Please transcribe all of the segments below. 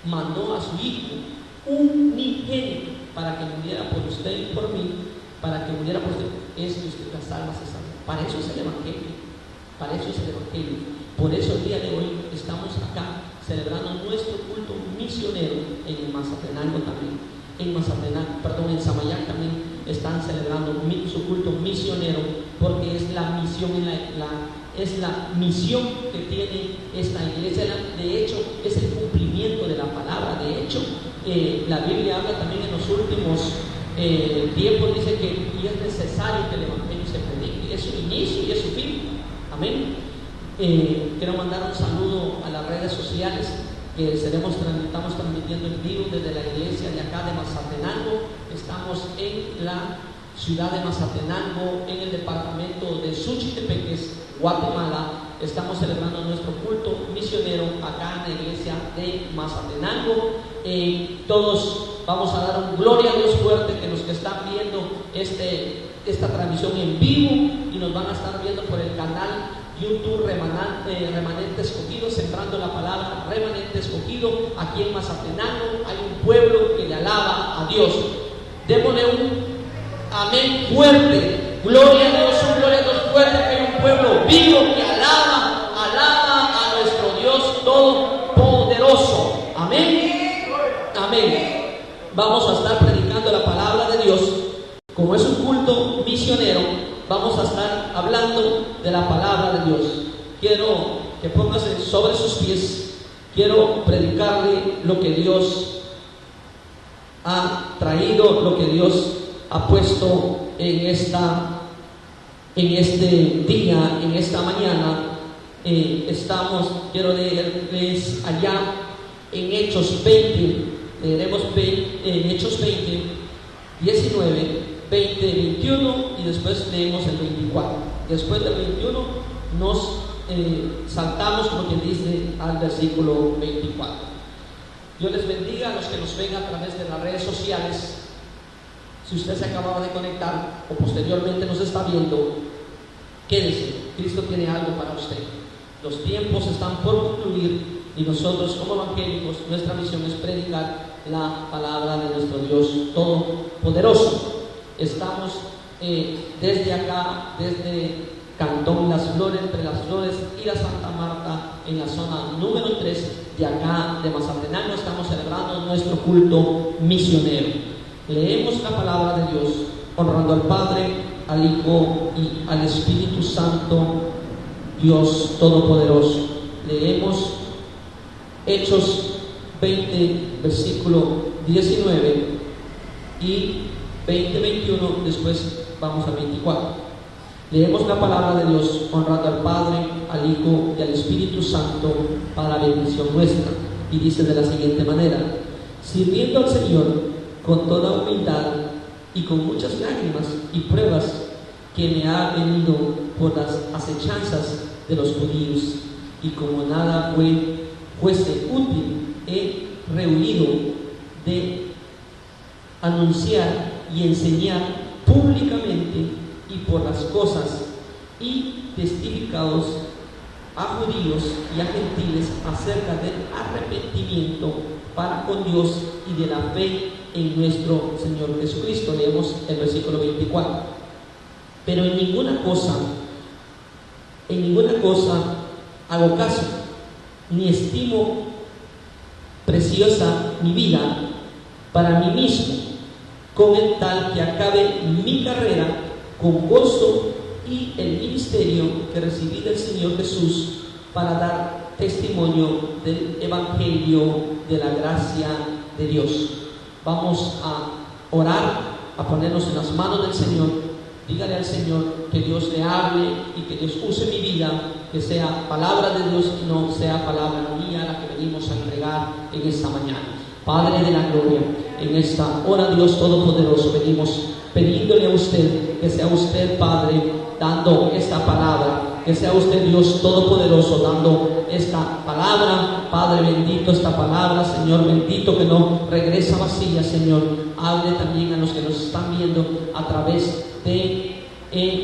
mandó a su Hijo unigénito para que muriera por usted y por mí, para que muriera por usted, es que usted las almas se salven. Para eso es el Evangelio, para eso es el Evangelio. Por eso el día de hoy estamos acá celebrando nuestro culto misionero en Mazatenango también. En Samayac también están celebrando su culto misionero, porque es la misión, es la misión que tiene esta iglesia. De hecho, es el cumplimiento de la palabra. De hecho, la Biblia habla también en los últimos tiempos, dice que es necesario que el Evangelio se predique. Es su inicio y es su fin. Amén. Quiero mandar un saludo a las redes sociales que estamos transmitiendo en vivo desde la iglesia de acá de Mazatenango. Estamos en la ciudad de Mazatenango, en el departamento de Suchitepeques, Guatemala. Estamos celebrando nuestro culto misionero acá en la iglesia de Mazatenango. Todos vamos a dar un gloria a Dios fuerte, que los que están viendo esta transmisión en vivo y nos van a estar viendo por el canal YouTube Remanente Escogido, sembrando la palabra Remanente Escogido. Aquí en Mazatenango hay un pueblo que le alaba a Dios. Démosle un amén fuerte, gloria a Dios, un gloria a Dios fuerte, que hay un pueblo vivo que alaba a nuestro Dios Todopoderoso. Amén, amén. Vamos a estar predicando la palabra de Dios. Como es un culto misionero, vamos a estar hablando de la palabra de Dios. Quiero que póngase sobre sus pies. Quiero predicarle lo que Dios ha traído, lo que Dios ha puesto en este día, en esta mañana. Quiero leerles allá en Hechos 20, leeremos en Hechos 20, 19, 20, 21 y después leemos el 24. Después del 21 nos saltamos, como quien dice, al versículo 24. Dios les bendiga a los que nos ven a través de las redes sociales. Si usted se acababa de conectar o posteriormente nos está viendo, quédese, Cristo tiene algo para usted. Los tiempos están por concluir y nosotros como evangélicos, nuestra misión es predicar la palabra de nuestro Dios Todopoderoso. Estamos desde acá, desde Cantón Las Flores, entre Las Flores y la Santa Marta, en la zona número 3 de acá de Mazatenango. Estamos celebrando nuestro culto misionero. Leemos la palabra de Dios, honrando al Padre, al Hijo y al Espíritu Santo, Dios Todopoderoso. Leemos Hechos 20, versículo 19 y 20, 21, después vamos al 24. Leemos la palabra de Dios, honrando al Padre, al Hijo y al Espíritu Santo para la bendición nuestra. Y dice de la siguiente manera: sirviendo al Señor con toda humildad y con muchas lágrimas y pruebas que me ha venido por las acechanzas de los judíos, y como nada fuese útil, he rehuido de anunciar y enseñar públicamente y por las cosas y testificados a judíos y a gentiles acerca del arrepentimiento para con Dios y de la fe en nuestro Señor Jesucristo. Leemos el versículo 24. Pero en ninguna cosa hago caso, ni estimo preciosa mi vida para mí mismo, con el tal que acabe mi carrera con gozo y el ministerio que recibí del Señor Jesús, para dar testimonio del Evangelio de la gracia de Dios. Vamos a orar, a ponernos en las manos del Señor. Dígale al Señor que Dios le hable y que Dios use mi vida, que sea palabra de Dios y no sea palabra mía la que venimos a entregar en esta mañana. Padre de la gloria, en esta hora, Dios Todopoderoso, venimos pidiéndole a usted que sea usted, Padre, dando esta palabra, que sea usted, Dios Todopoderoso, dando esta palabra. Padre bendito, esta palabra, Señor bendito, que no regresa vacía, Señor. Hable también a los que nos están viendo a través de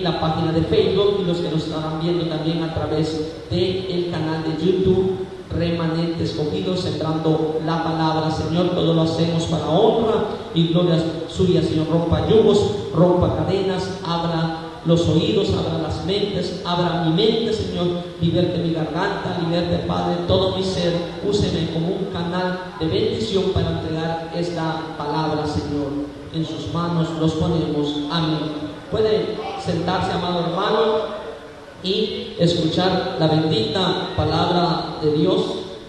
la página de Facebook y los que nos estarán viendo también a través del canal de YouTube remanente escogido, sembrando la palabra. Señor, todo lo hacemos para honra y gloria suya. Señor, rompa yugos, rompa cadenas, abra los oídos, abra las mentes, abra mi mente, Señor, liberte mi garganta, liberte, Padre, todo mi ser. Úseme como un canal de bendición para entregar esta palabra, Señor. En sus manos los ponemos. Amén. Puede sentarse, amado hermano, y escuchar la bendita palabra de Dios.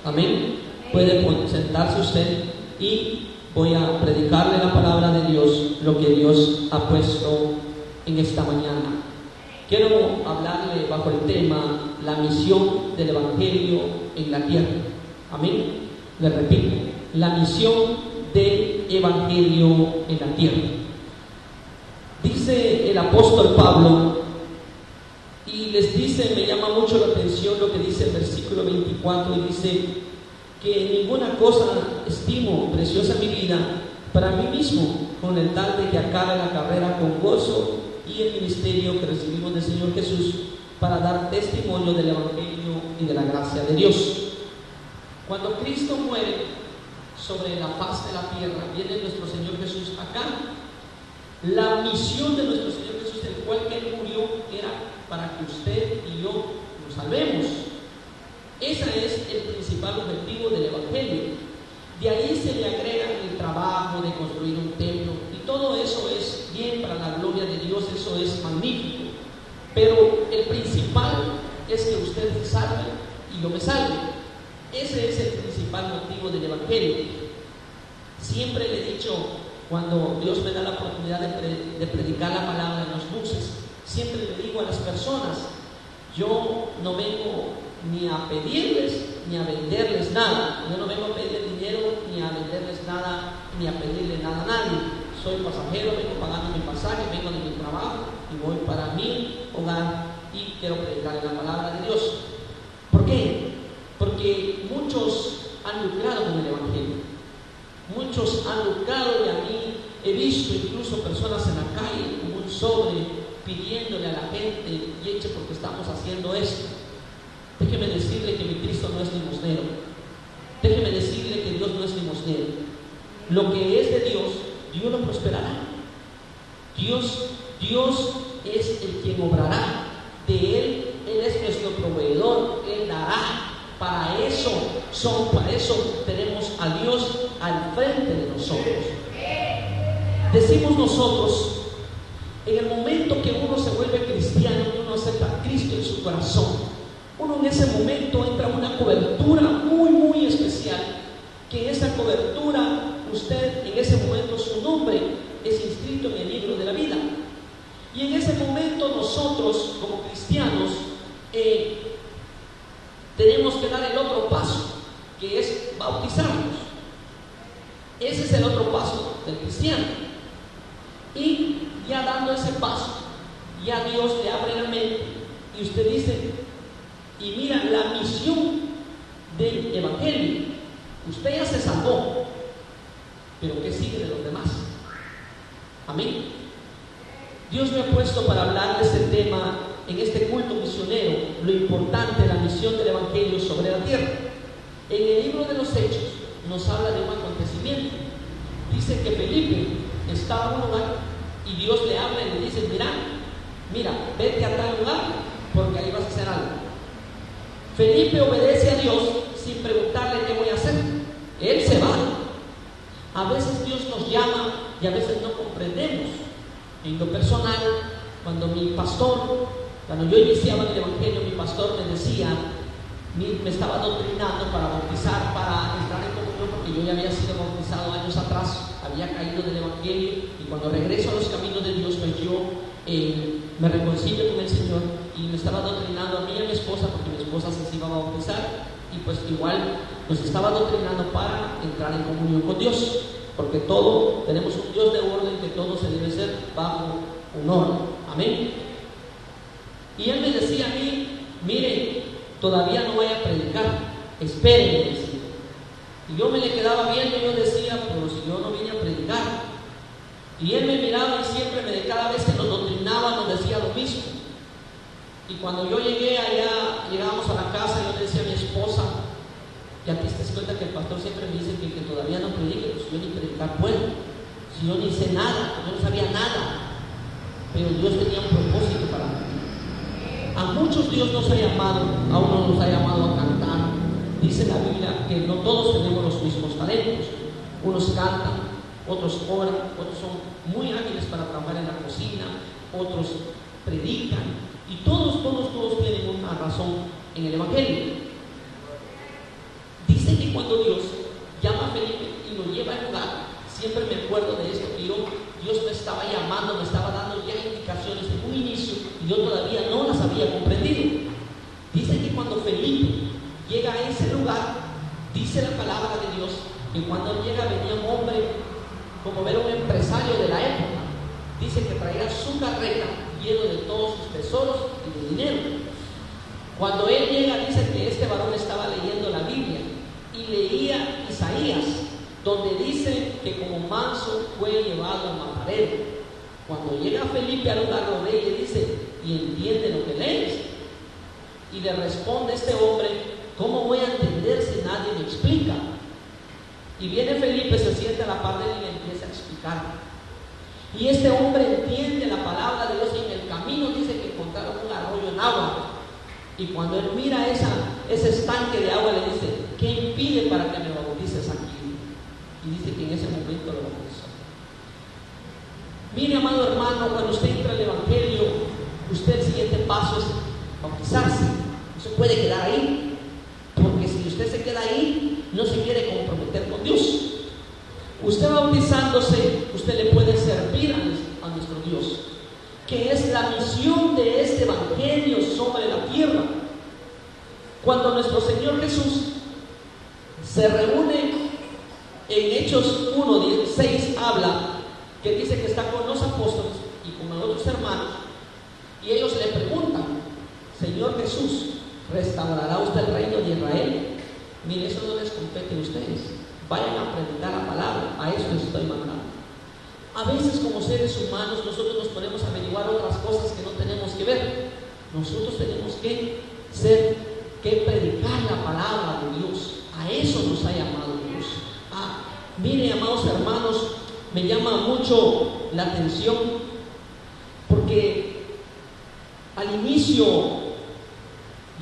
Amén. Puede sentarse usted y voy a predicarle la palabra de Dios, lo que Dios ha puesto en esta mañana. Quiero hablarle bajo el tema la misión del Evangelio en la tierra. Amén. Le repito, la misión del Evangelio en la tierra. Dice el apóstol Pablo, y les dice, me llama mucho la atención lo que dice el versículo 24, y dice que ninguna cosa estimo preciosa mi vida para mí mismo, con el tal de que acabe la carrera con gozo y el ministerio que recibimos del Señor Jesús, para dar testimonio del Evangelio y de la gracia de Dios. Cuando Cristo muere sobre la faz de la tierra, viene nuestro Señor Jesús acá. La misión de nuestro Señor Jesús, el cual que Él murió, era para que usted y yo nos salvemos. Ese es el principal objetivo del Evangelio. De ahí se le agrega el trabajo de construir un templo, y todo eso es bien para la gloria de Dios, eso es magnífico. Pero el principal es que usted se salve y yo me salve. Ese es el principal motivo del Evangelio. Siempre le he dicho, cuando Dios me da la oportunidad de predicar la palabra en los buses, siempre le digo a las personas, yo no vengo ni a pedirles ni a venderles nada. Yo no vengo a pedir dinero ni a venderles nada, ni a pedirle nada a nadie. Soy pasajero, vengo pagando mi pasaje, vengo de mi trabajo y voy para mi hogar y quiero predicar la palabra de Dios. ¿Por qué? Porque muchos han lucrado con el Evangelio. Muchos han lucrado, y a mí he visto incluso personas en la calle con un sobre pidiéndole a la gente, y eche porque estamos haciendo esto. Déjeme decirle que mi Cristo no es limosnero. Déjeme decirle que Dios no es limosnero. Lo que es de Dios, Dios lo prosperará. Dios es el quien obrará. De Él es nuestro proveedor. Él dará. Para eso tenemos a Dios al frente de nosotros. Decimos nosotros, en el momento que uno se vuelve cristiano, que uno acepta a Cristo en su corazón, uno en ese momento entra en una cobertura muy, muy especial, que en esa cobertura usted, en ese momento, su nombre es inscrito en el libro de la vida. Y en ese momento nosotros, como cristianos, tenemos que dar el otro paso, que es bautizarnos. Ese es el otro paso del cristiano. Y ya dando ese paso, ya Dios le abre la mente y usted dice, y mira la misión del Evangelio. Usted ya se salvó, pero ¿qué sigue de los demás? Amén. Dios me ha puesto para hablar de este tema en este culto misionero, lo importante de la misión del Evangelio sobre la tierra. En el libro de los Hechos nos habla de un acontecimiento. Dice que Felipe estaba en un lugar y Dios le habla y le dice, mira, vete a tal lugar porque ahí vas a hacer algo. Felipe obedece a Dios sin preguntarle qué voy a hacer. Él se va. A veces Dios nos llama y a veces no comprendemos. En lo personal, cuando yo iniciaba en el Evangelio, mi pastor me decía, me estaba doctrinando para bautizar, para entrar en comunión, porque yo ya había sido bautizado años atrás, había caído del Evangelio, y cuando regreso a los caminos de Dios, pues yo me reconcilio con el Señor, y me estaba doctrinando a mí y a mi esposa, porque mi esposa se iba a bautizar, y pues igual nos estaba doctrinando para entrar en comunión con Dios, porque tenemos un Dios de orden, que todo se debe hacer bajo un orden. Amén. Y él me decía a mí, mire, todavía no vaya a predicar, espérenme, decía. Y yo me le quedaba viendo y yo decía, pero si yo no vine a predicar. Y él me miraba y siempre cada vez que nos doctrinaba nos decía lo mismo. Y cuando yo llegué allá, llegábamos a la casa, yo le decía a mi esposa, Y aquí te das cuenta que el pastor siempre me dice que todavía no predique, pues yo ni predicar puedo, si yo ni sé nada, yo no sabía nada, pero Dios tenía un propósito para mí. A muchos Dios nos ha llamado, a uno nos ha llamado a cantar. Dice la Biblia que no todos tenemos los mismos talentos. Unos cantan, otros oran, otros son muy hábiles para trabajar en la cocina, otros predican, y todos tienen una razón en el Evangelio. Dice que cuando Dios llama a Felipe y lo lleva al lugar, siempre me acuerdo de esto, que Dios me estaba llamando, me estaba dando ya indicaciones de un inicio y yo todavía no las había comprendido. Dice que cuando Felipe llega a ese lugar, dice la palabra de Dios que cuando llega venía un hombre como era un empresario de la época. Dice que traía su carreta lleno de todos sus tesoros y de dinero. Cuando él llega, dice que este varón estaba leyendo la Biblia y leía Isaías, donde dice que como manso fue llevado al matadero. Cuando llega Felipe al lugar, lo ve y le dice: ¿y entiende lo que lees? Y le responde este hombre: ¿cómo voy a entender si nadie me explica? Y viene Felipe, se sienta a la par de él y le empieza a explicar. Y este hombre entiende la palabra de Dios, y en el camino dice que encontraron un arroyo en agua. Y cuando él mira ese estanque de agua, le dice: ¿qué impide para que me bautices aquí? Y dice que en ese momento lo bautizó. Mire, amado hermano, cuando usted entra al Evangelio, usted el siguiente paso es bautizarse. No se puede quedar ahí, porque si usted se queda ahí, no se quiere comprometer con Dios. Usted bautizándose, usted le puede servir a nuestro Dios, que es la misión de este Evangelio sobre la tierra. Cuando nuestro Señor Jesús se reúne en Hechos 1:6, habla que dice que está con los apóstoles y con los otros hermanos, y ellos le preguntan: Señor Jesús, ¿restaurará usted el reino de Israel? Mire, eso no les compete a ustedes. Vayan a predicar la palabra, a eso les estoy mandando. A veces, como seres humanos, nosotros nos ponemos a averiguar otras cosas que no tenemos que ver. Nosotros tenemos que predicar la palabra de Dios. A eso nos ha llamado Dios. Mire, amados hermanos, me llama mucho la atención, porque al inicio,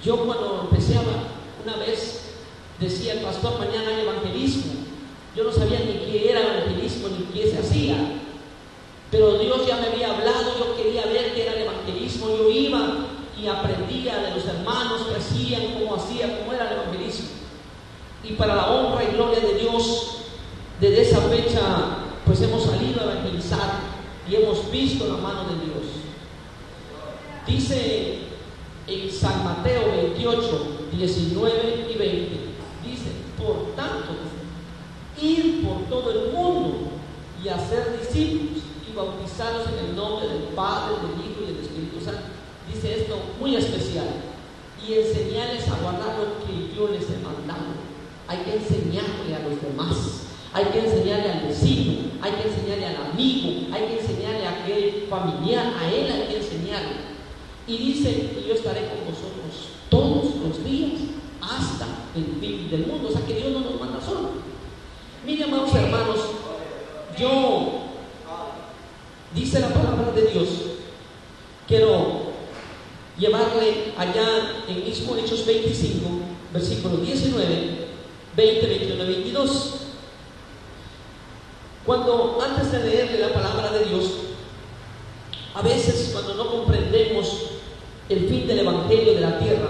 yo cuando empecé una vez, decía el pastor: mañana hay evangelismo. Yo no sabía ni qué era evangelismo ni qué se hacía, pero Dios ya me había hablado. Yo quería ver qué era el evangelismo. Yo iba y aprendía de los hermanos que hacían, cómo era el evangelismo. Y para la honra y gloria de Dios, desde esa fecha pues hemos salido a evangelizar y hemos visto la mano de Dios. Dice en San Mateo 28, 19 y 20, dice: por tanto, ir por todo el mundo y hacer discípulos y bautizarlos en el nombre del Padre, del Hijo y del Espíritu Santo. Dice esto muy especial: y enseñarles a guardar lo que yo les he mandado. Hay que enseñarle a los demás, hay que enseñarle al vecino, hay que enseñarle al amigo, hay que enseñarle a aquel familiar, a él hay que enseñarle. Y dice que yo estaré con vosotros todos los días hasta el fin del mundo. O sea que Dios no nos manda solo. Miren, amados hermanos, dice la palabra de Dios, quiero llevarle allá en mismo Hechos 25, versículos 19, 20, 21 y 22. Cuando antes de leerle la palabra de Dios, a veces cuando no comprendemos el fin del evangelio de la tierra,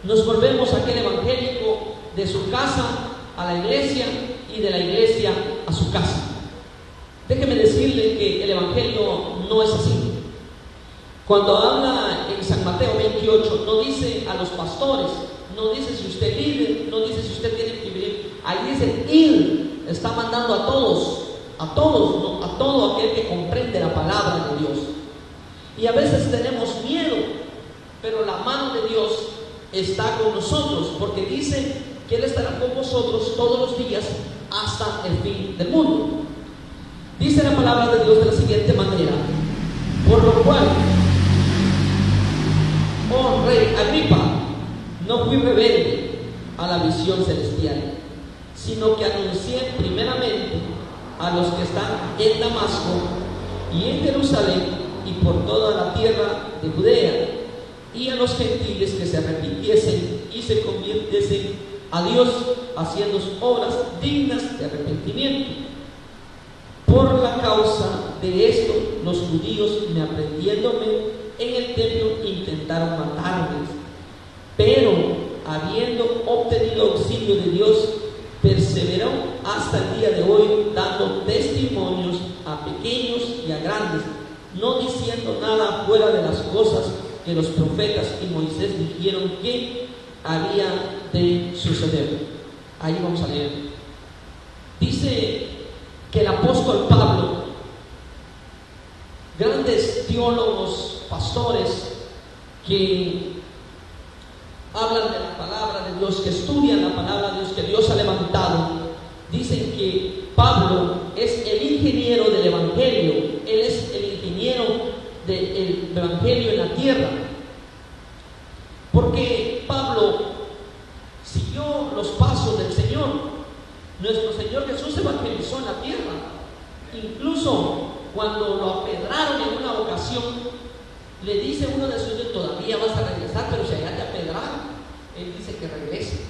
nos volvemos aquel evangélico de su casa a la iglesia y de la iglesia a su casa. Déjeme decirle que el evangelio no es así. Cuando habla en San Mateo 28, no dice a los pastores, no dice si usted es líder, no dice si usted tiene que vivir. Ahí dice ir, está mandando a todos, ¿no? A todo aquel que comprende la palabra de Dios. Y a veces tenemos miedo, pero la mano de Dios está con nosotros, porque dice que Él estará con vosotros todos los días hasta el fin del mundo. Dice la palabra de Dios de la siguiente manera: por lo cual, oh rey Agripa, no fui rebelde, a la visión celestial, sino que anuncié primeramente a los que están en Damasco y en Jerusalén y por toda la tierra de Judea, y a los gentiles que se arrepintiesen y se convirtiesen a Dios, haciendo obras dignas de arrepentimiento. Por la causa de esto, los judíos, me aprendiéndome en el templo, intentaron matarme, pero habiendo obtenido auxilio de Dios, perseveró hasta el día de hoy, dando testimonios a pequeños y a grandes, no diciendo nada fuera de las cosas que los profetas y Moisés dijeron que había de suceder. Ahí vamos a leer. Dice que el apóstol Pablo, grandes teólogos, pastores que hablan de la palabra de Dios, que estudian la palabra de Dios, que Dios ha levantado, dicen que Pablo es el ingeniero del evangelio. Él es el ingeniero del evangelio en la tierra, porque Pablo siguió los pasos del Señor. Nuestro Señor Jesús evangelizó en la tierra. Incluso cuando lo apedraron en una ocasión, le dice uno de sus hijos: todavía vas a regresar, pero si allá te apedraron. Él dice que regrese.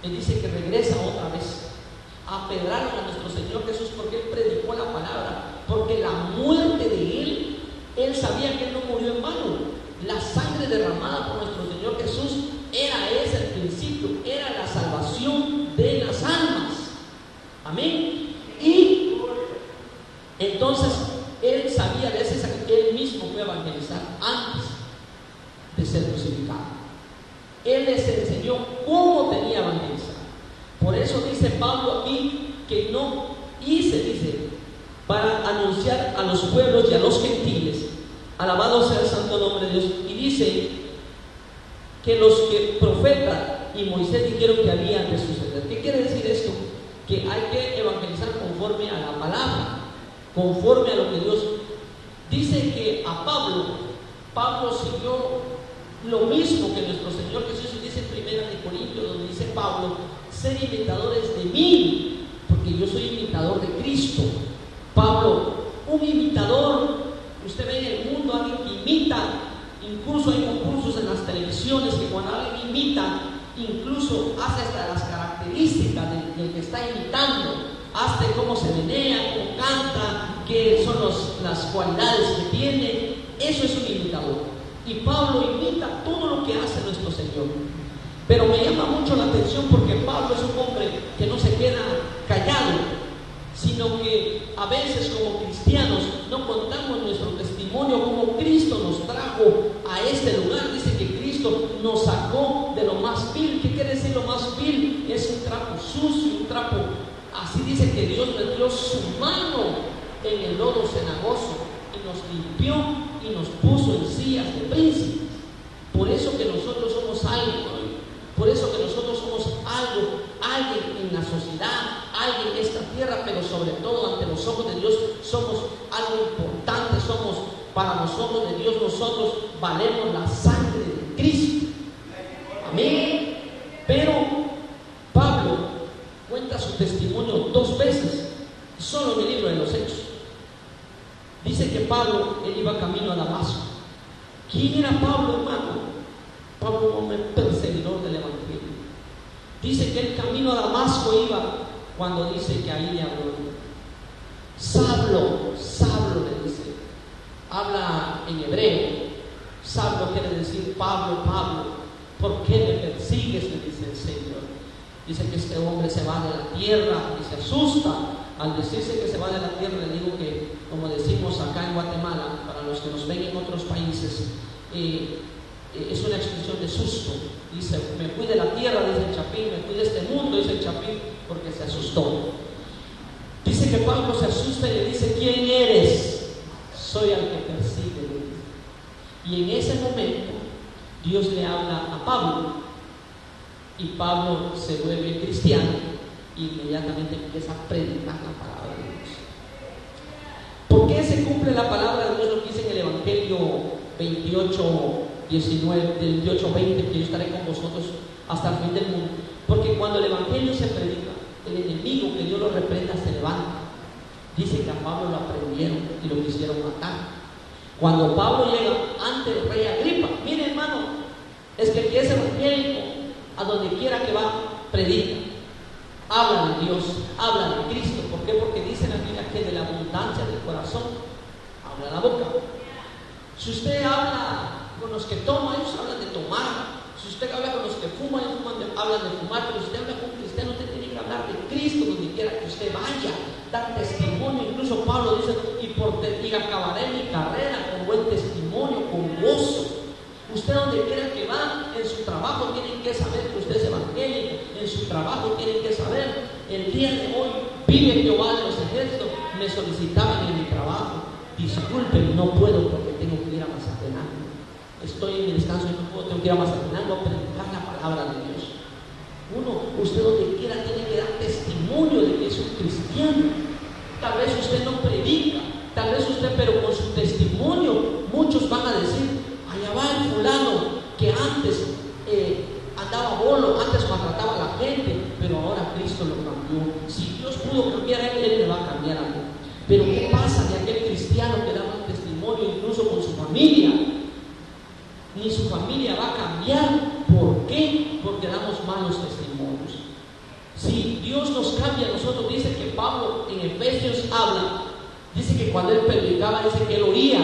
Él dice que regresa otra vez. Apedraron a nuestro Señor Jesús porque Él predicó la palabra, porque la muerte de Él sabía que Él no murió en vano. La sangre derramada por nuestro Señor Jesús era ese el principio, era la salvación de las almas. Amén. Y entonces Él sabía de ese sacrificio. Él mismo fue a evangelizar antes de ser crucificado. Él les enseñó cómo tenía que evangelizar. Por eso dice Pablo aquí que no dice, para anunciar a los pueblos y a los gentiles, alabado sea el santo nombre de Dios. Y dice que los que profeta y Moisés dijeron que habían de suceder. ¿Qué quiere decir esto? Que hay que evangelizar conforme a la palabra, conforme a lo que Dios dice. Que a Pablo siguió lo mismo que nuestro Señor Jesús. Dice en 1 Corintios, donde dice Pablo: ser imitadores de mí, porque yo soy imitador de Cristo. Pablo, un imitador. Usted ve en el mundo alguien que imita, incluso hay concursos en las televisiones que cuando alguien imita, incluso hace hasta las características del que está imitando, hasta cómo se menea, cómo canta, qué son las cualidades que tiene. Eso es un imitador. Y Pablo imita todo lo que hace nuestro Señor. Pero me llama mucho la atención porque Pablo es un hombre que no se queda callado, sino que a veces como cristianos no contamos nuestro testimonio, como Cristo nos trajo a este lugar. Dice que Cristo nos sacó de lo más vil. ¿Qué quiere decir lo más vil? Es un trapo sucio, un trapo. Así dice que Dios metió su mano en el lodo cenagoso y nos limpió y nos puso en sillas de príncipes. Por eso que nosotros somos algo. Por eso que nosotros somos alguien en la sociedad, alguien en esta tierra, pero sobre todo ante los ojos de Dios somos algo importante. Somos para nosotros de Dios, nosotros valemos la sangre de Cristo. Amén. Pero Pablo cuenta su testimonio 2 veces, solo en el libro de los Hechos. Dice que Pablo, él iba camino a Damasco. ¿Quién era Pablo, hermano? Pablo, un hombre perseguidor del evangelio. Dice que el camino a Damasco iba cuando dice que ahí le habló: Saulo, Saulo, le dice. Habla en hebreo. Saulo quiere decir Pablo, Pablo, ¿por qué me persigues?, le dice el Señor. Dice que este hombre se va de la tierra y se asusta. Al decirse que se va de la tierra, le digo que, como decimos acá en Guatemala, para los que nos ven en otros países, es una expresión de susto. Dice: me fui de la tierra, dice el Chapín, me fui de este mundo, dice el Chapín, porque se asustó. Dice que Pablo se asusta y le dice: ¿quién eres? Soy al que persigue, le dice. Y en ese momento Dios le habla a Pablo y Pablo se vuelve cristiano e inmediatamente empieza a predicar la palabra de Dios. ¿Por qué se cumple la palabra de Dios? Lo que dice en el Evangelio 28:19, del 28:20, que yo estaré con vosotros hasta el fin del mundo. Porque cuando el Evangelio se predica, el enemigo, que Dios lo reprenda, se levanta. Dice que a Pablo lo aprendieron y lo quisieron matar. Cuando Pablo llega ante el rey Agripa, mire hermano, es que el que es evangélico, a donde quiera que va, predica. Habla de Dios, habla de Cristo. ¿Por qué? Porque dice la Biblia que de la abundancia del corazón habla la boca. Si usted habla con los que toman, ellos hablan de tomar. Si usted habla con los que fuman, ellos hablan de fumar. Pero si usted habla con un cristiano, usted tiene que hablar de Cristo donde quiera que usted vaya, dar testimonio. Incluso Pablo dice, y acabaré mi carrera con buen testimonio, con gozo. Usted donde quiera que va, en su trabajo tienen que saber que usted es evangélico. En su trabajo tienen que saber, el día de hoy vive Jehová de los ejércitos. Me solicitaban en mi trabajo, disculpen, no puedo porque tengo que ir a Mazatenango. Estoy en mi descanso y no puedo, tengo que ir a Mazatenango a predicar la palabra de Dios. Usted donde quiera tiene que dar testimonio de que es un cristiano. Tal vez usted no predica, tal vez usted, pero con su testimonio, muchos van a decir, allá va el fulano que antes andaba bolo, antes maltrataba a la gente, pero ahora Cristo lo cambió. Si Dios pudo cambiar a él le va a cambiar a mí. Pero ¿qué pasa de aquel cristiano que da un testimonio incluso con su familia? Ni su familia va a cambiar. ¿Por qué? Porque damos malos testimonios. Si Dios nos cambia a nosotros, dice que Pablo en Efesios habla, dice que cuando él predicaba, dice que él oía,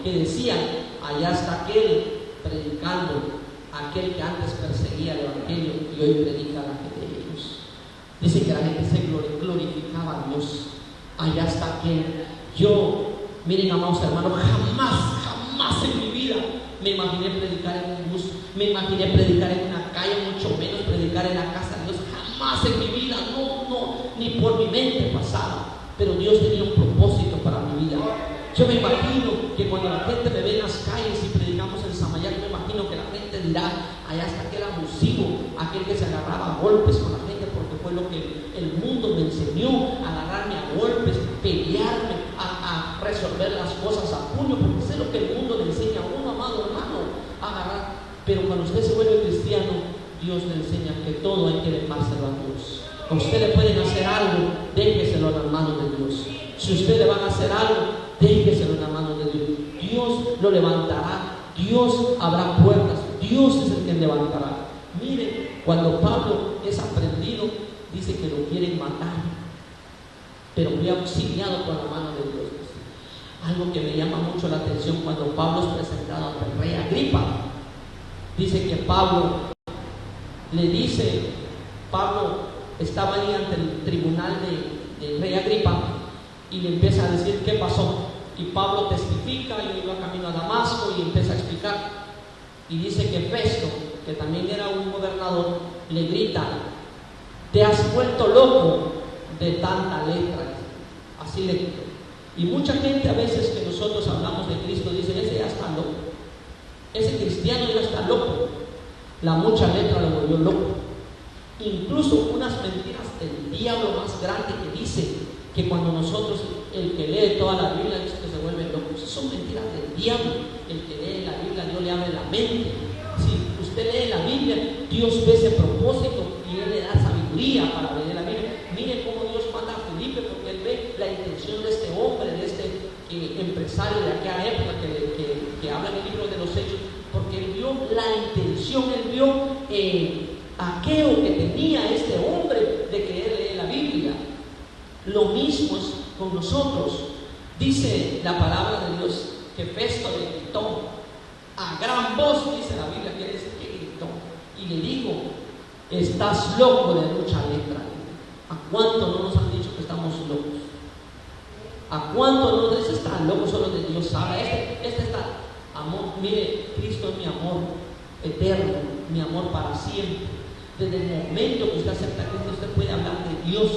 que decían, allá está aquel predicando, aquel que antes perseguía el Evangelio y hoy predica a la gente de ellos. Dice que la gente se glorificaba a Dios. Allá está aquel. Miren amados hermanos, jamás en mi vida me imaginé predicar en un bus, me imaginé predicar en una calle, mucho menos predicar en la casa de Dios. Jamás en mi vida, no, ni por mi mente pasaba. Pero Dios tenía un propósito para mi vida. Yo me imagino que cuando la gente me ve en las calles y predicamos en Samaria, yo me imagino que la gente dirá, allá está aquel abusivo, aquel que se agarraba a golpes con la gente, porque fue lo que el mundo me enseñó, a agarrarme a golpes, pelearme, a resolver las cosas a puño, porque eso es lo que el mundo le enseña a uno, amado hermano, a agarrar. Pero cuando usted se vuelve cristiano, Dios le enseña que todo hay que dejárselo a Dios. A usted le pueden hacer algo, déjeselo a las manos de Dios. Si usted le van a hacer algo, déjeselo en las manos de Dios. Dios lo levantará. Dios habrá puertas. Dios es el que levantará. Miren, cuando Pablo es aprendido, dice que lo quieren matar, pero fue auxiliado por la mano de Dios. Algo que me llama mucho la atención cuando Pablo es presentado ante el rey Agripa. Dice que Pablo estaba ahí ante el tribunal del rey Agripa y le empieza a decir qué pasó. Y Pablo testifica y iba camino a Damasco y empieza a explicar. Y dice que Festo, que también era un gobernador, le grita, te has vuelto loco de tanta letra. Así le gritó. Y mucha gente a veces que nosotros hablamos de Cristo dice, ese ya está loco. Ese cristiano ya está loco. La mucha letra lo volvió loco. Incluso unas mentiras del diablo más grande que dice que cuando nosotros, el que lee toda la Biblia dice que se vuelve loco. Son mentiras del diablo. El que lee la Biblia, Dios le abre la mente. Si usted lee la Biblia, Dios ve ese propósito y Él le da sabiduría para leer la Biblia. Miren cómo Dios manda a Felipe, porque Él ve la intención de este hombre, de este empresario de aquella época que habla en el libro de los Hechos, porque Él vio la intención, Él vio aquello que tenía este hombre de querer leer la Biblia. Lo mismo es con nosotros. Dice la palabra de Dios que Festo le gritó a gran voz, dice la Biblia, quiere decir que gritó, y le dijo, estás loco de mucha letra. ¿A cuánto no nos han dicho que estamos locos? ¿A cuánto no nos dicen están locos? Solo de Dios sabe. Este está, amor, mire, Cristo es mi amor eterno, mi amor para siempre. Desde el momento que usted acepta a Cristo, usted puede hablar de Dios.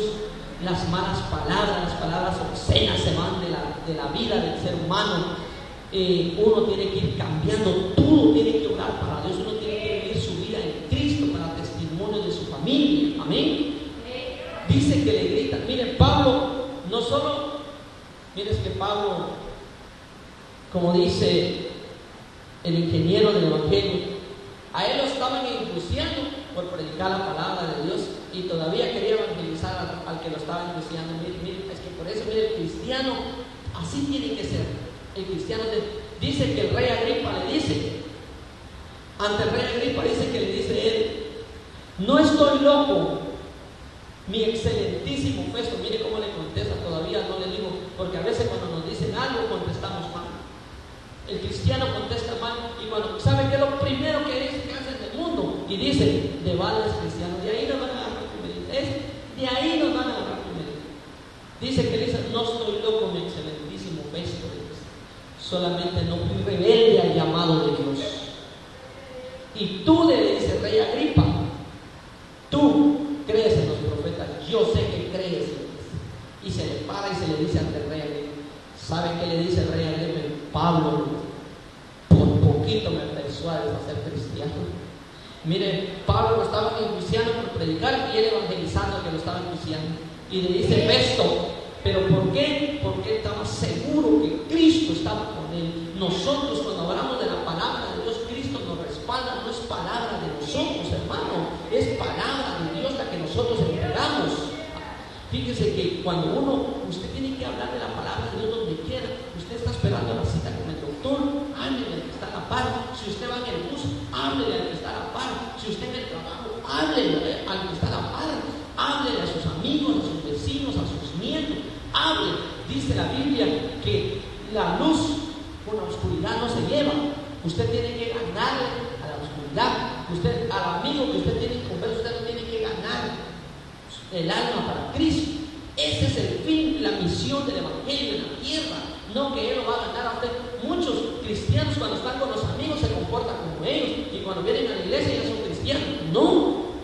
Las malas palabras, las palabras obscenas se van de la vida del ser humano. Uno tiene que ir cambiando, todo tiene que orar para Dios, uno tiene que vivir su vida en Cristo para testimonio de su familia. Amén. Dice que le gritan, miren, Pablo, no solo, miren que Pablo, como dice el ingeniero del Evangelio, a él lo estaban enjuiciando por predicar la palabra de Dios y todavía quería evangelizar al que lo estaba enjuiciando. Mire, es que por eso, mire, el cristiano así tiene que ser. El cristiano dice que el rey Agripa le dice, ante el rey Agripa dice que le dice él: no estoy loco, mi excelentísimo Festo. Mire cómo le contesta, todavía no le digo, porque a veces cuando nos dicen algo contestamos mal. El cristiano contesta mal y cuando sabe que es lo primero que dice que hace en el mundo y dice: de balas cristianos, de ahí nos van a agarrar primero. De ahí nos van a agarrar primero. Dice que dice: no estoy loco, mi excelentísimo Festo, solamente no fui rebelde al llamado de Dios. Y tú le dice rey Agripa, tú crees en los profetas, yo sé que crees en ellos. Y se le para y se le dice ante el rey Agripa. ¿Saben qué le dice el rey Agripa? Pablo, por poquito me persuades a ser cristiano. Mire, Pablo lo estaba enjuiciando por predicar y él evangelizando que lo estaba enjuiciando. Y le dice Festo, ¿pero por qué? Porque él estaba seguro que Cristo estaba con él. Nosotros cuando hablamos de la palabra de Dios, Cristo nos respalda, no es palabra de nosotros, hermano, es palabra de Dios la que nosotros entregamos. Fíjese que cuando usted tiene que hablar de la palabra de Dios donde quiera, usted está esperando la cita con el doctor, háblele al que está a la par. Si usted va en el bus, háblele al que está a la par. Si usted en el trabajo, háblele al que está a la par. Háblele a sus amigos, a sus vecinos, a sus nietos. Hable. Dice la Biblia que la luz con la oscuridad no se lleva. Usted tiene que ganarle a la oscuridad. Usted, al amigo que usted tiene que comprar, usted no tiene que ganar el alma para Cristo. Ese es el fin, la misión del evangelio en la tierra. No que Él lo va a ganar a usted. Muchos cristianos cuando están con los amigos se comportan como ellos y cuando vienen a la iglesia ya son cristianos. No,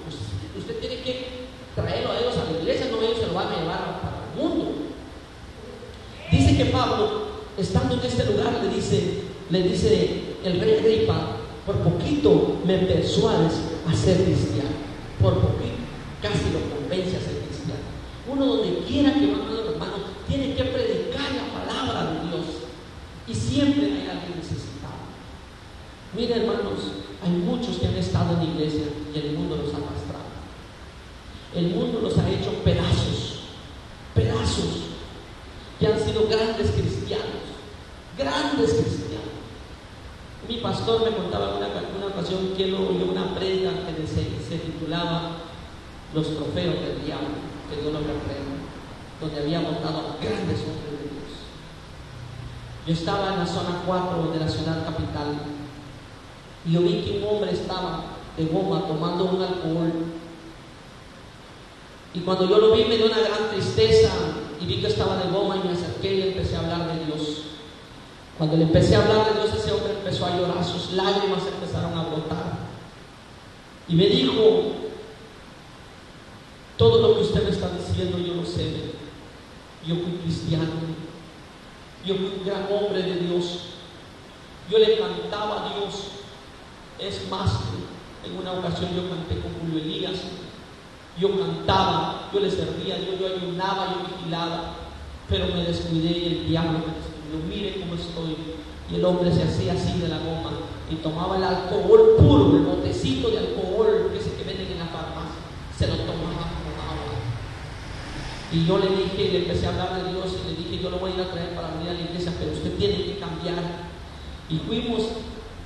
usted tiene que traerlo a ellos a la iglesia, no ellos se lo van a llevar para el mundo. Dice que Pablo, estando en este lugar, le dice el rey Agripa: por poquito me persuades a ser cristiano. Por poquito, casi lo convence a ser cristiano. Uno donde quiera que va, hermano, tiene que predicar la palabra de Dios. Y siempre hay alguien necesitado. Miren, hermanos, hay muchos que han estado en la iglesia y el mundo los ha arrastrado. El mundo los ha hecho pedazos, que han sido grandes cristianos. Mi pastor me contaba en una ocasión que él oyó una prédica que se titulaba Los trofeos del diablo, que Dios lo reprenda, donde había montado a grandes hombres de Dios. Yo estaba en la zona 4 de la ciudad capital y yo vi que un hombre estaba de goma tomando un alcohol. Y cuando yo lo vi me dio una gran tristeza y vi que estaba de goma y me acerqué y le empecé a hablar de Dios. Cuando le empecé a hablar de Dios, ese hombre empezó a llorar, sus lágrimas empezaron a brotar. Y me dijo: todo lo que usted me está diciendo yo lo sé. Yo fui cristiano, yo fui un gran hombre de Dios, yo le cantaba a Dios. Es más, en una ocasión yo canté con Julio Elías. Yo cantaba, yo le servía, yo ayunaba, yo vigilaba, pero me descuidé y el diablo me descuidó. Mire cómo estoy. Y el hombre se hacía así de la goma y tomaba el alcohol puro, el botecito de alcohol que venden en la farmacia, se lo tomaba como agua. Y yo le dije, le empecé a hablar de Dios y le dije: yo lo voy a ir a traer para venir a la iglesia, pero usted tiene que cambiar. Y fuimos,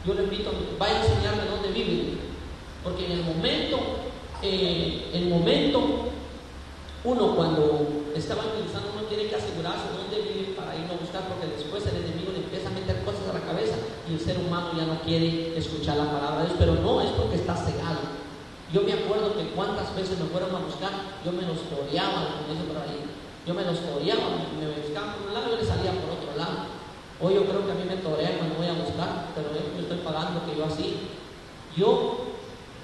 yo le invito, vaya a enseñarme dónde vive, porque en el momento uno cuando está evangelizando, uno tiene que asegurarse dónde vive para irlo a buscar, porque después el enemigo le empieza a meter cosas a la cabeza y el ser humano ya no quiere escuchar la palabra de Dios, pero no es porque está cegado. Yo me acuerdo que cuántas veces me fueron a buscar, yo me los toreaba, como dice por ahí, me buscaban por un lado y yo les salía por otro lado. Hoy yo creo que a mí me torean cuando voy a buscar, pero yo estoy pagando que yo así. Yo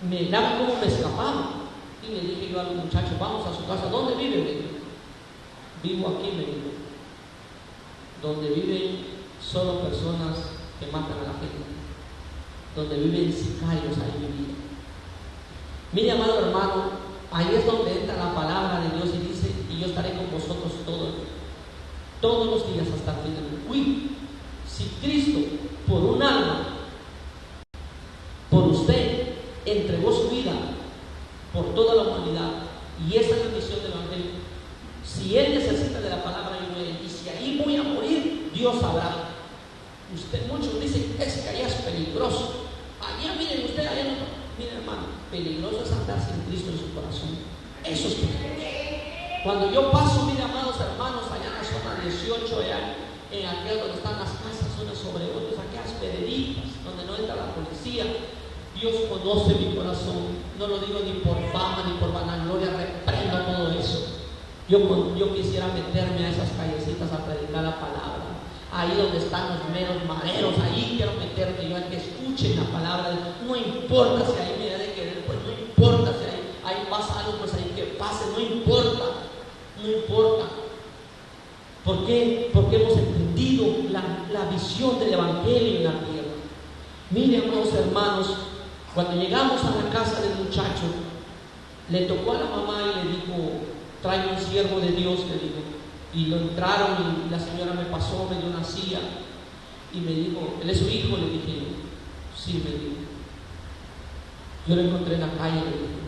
me daba como me escapaba. Y le dije yo a los muchachos: vamos a su casa. ¿Dónde vive? Vivo aquí, me dijo. Donde viven solo personas que matan a la gente. Donde viven sicarios, ahí vivía. Mire, amado hermano, ahí es donde entra la palabra de Dios y dice: y yo estaré con vosotros todos los días hasta el fin del mundo. Uy, si Cristo por un alma, por usted, entregó su vida, Si Él necesita de la palabra, yo voy a ir. Y si ahí voy a morir, Dios sabrá. Muchos dicen, es que allá es peligroso. Allá, miren, usted allá no. Miren, hermano, peligroso es andar sin Cristo en su corazón. Eso es peligroso. Cuando yo paso, miren, amados hermanos, allá en la zona 18, allá en aquel donde están las casas, unas sobre otras, aquellas pederitas, donde no entra la policía, Dios conoce mi corazón. No lo digo ni por fama ni por vanagloria, reprendo todo eso. Yo quisiera meterme a esas callecitas a predicar la palabra. Ahí donde están los meros maderos, ahí quiero meterme yo a que escuchen la palabra. No importa si ahí me da de querer, pues no importa si ahí pasa algo, pues ahí que pase, no importa. No importa. ¿Por qué? Porque hemos entendido la visión del Evangelio en la tierra. Miren, amados hermanos, cuando llegamos a la casa del muchacho, le tocó a la mamá y le dijo, trae un siervo de Dios, le dijo. Y lo entraron y la señora me pasó, me dio una silla y me dijo, ¿él es su hijo? Le dije, sí, me dijo. Yo lo encontré en la calle, le dije,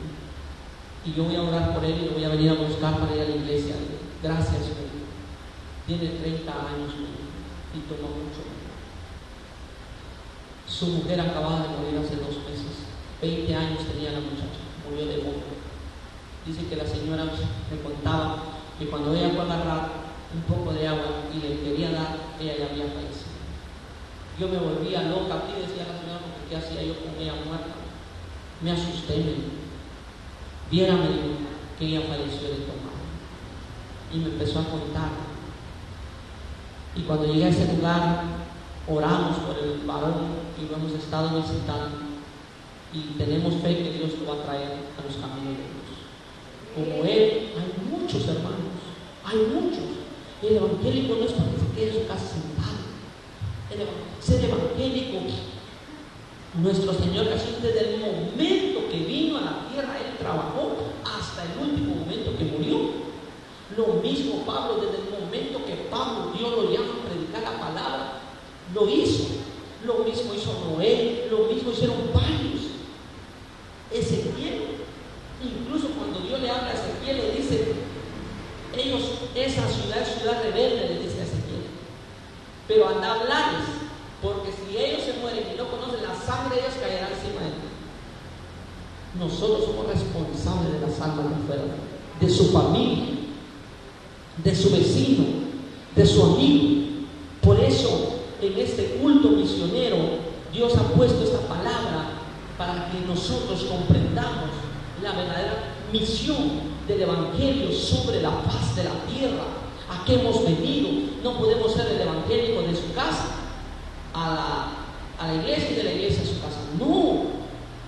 y yo voy a orar por él y lo voy a venir a buscar para ir a la iglesia. Gracias, me dijo. Tiene 30 años, me dijo, y toma mucho. Su mujer acababa de morir hace 2 meses. 20 años tenía la muchacha, murió de moco. Dice que la señora me contaba que cuando ella fue a agarrar un poco de agua y le quería dar, ella ya había fallecido. Yo me volvía loca, aquí decía la señora, porque ¿qué hacía yo con ella muerta? Me asusté, me dijo. Viérame, dijo, que ella falleció de tomar. Y me empezó a contar. Y cuando llegué a ese lugar, oramos por el varón y lo hemos estado visitando. Y tenemos fe que Dios lo va a traer a los caminos de Dios. Como él, hay muchos hermanos, hay muchos. El evangélico no es para que se quede en su casa sentado. Ser evangélico, nuestro Señor Jesús, desde el momento que vino a la tierra, Él trabajó hasta el último momento que murió. Lo mismo Pablo, desde el momento que Pablo, Dios lo llama a predicar la palabra, lo hizo. Lo mismo hizo Noé, lo mismo hicieron varios. Ezequiel, incluso cuando Dios le habla a Ezequiel, le dice, esa ciudad es ciudad rebelde, le dice a Ezequiel. Pero anda a hablarles, porque si ellos se mueren y no conocen la sangre, ellos caerán encima de ti. Nosotros somos responsables de las almas de afuera, de su familia, de su vecino, de su amigo. Por eso, en este culto misionero, Dios ha puesto esta palabra para que nosotros comprendamos la verdadera misión del Evangelio sobre la faz de la tierra. ¿A qué hemos venido? No podemos ser el evangélico de su casa a la iglesia y de la iglesia a su casa. No,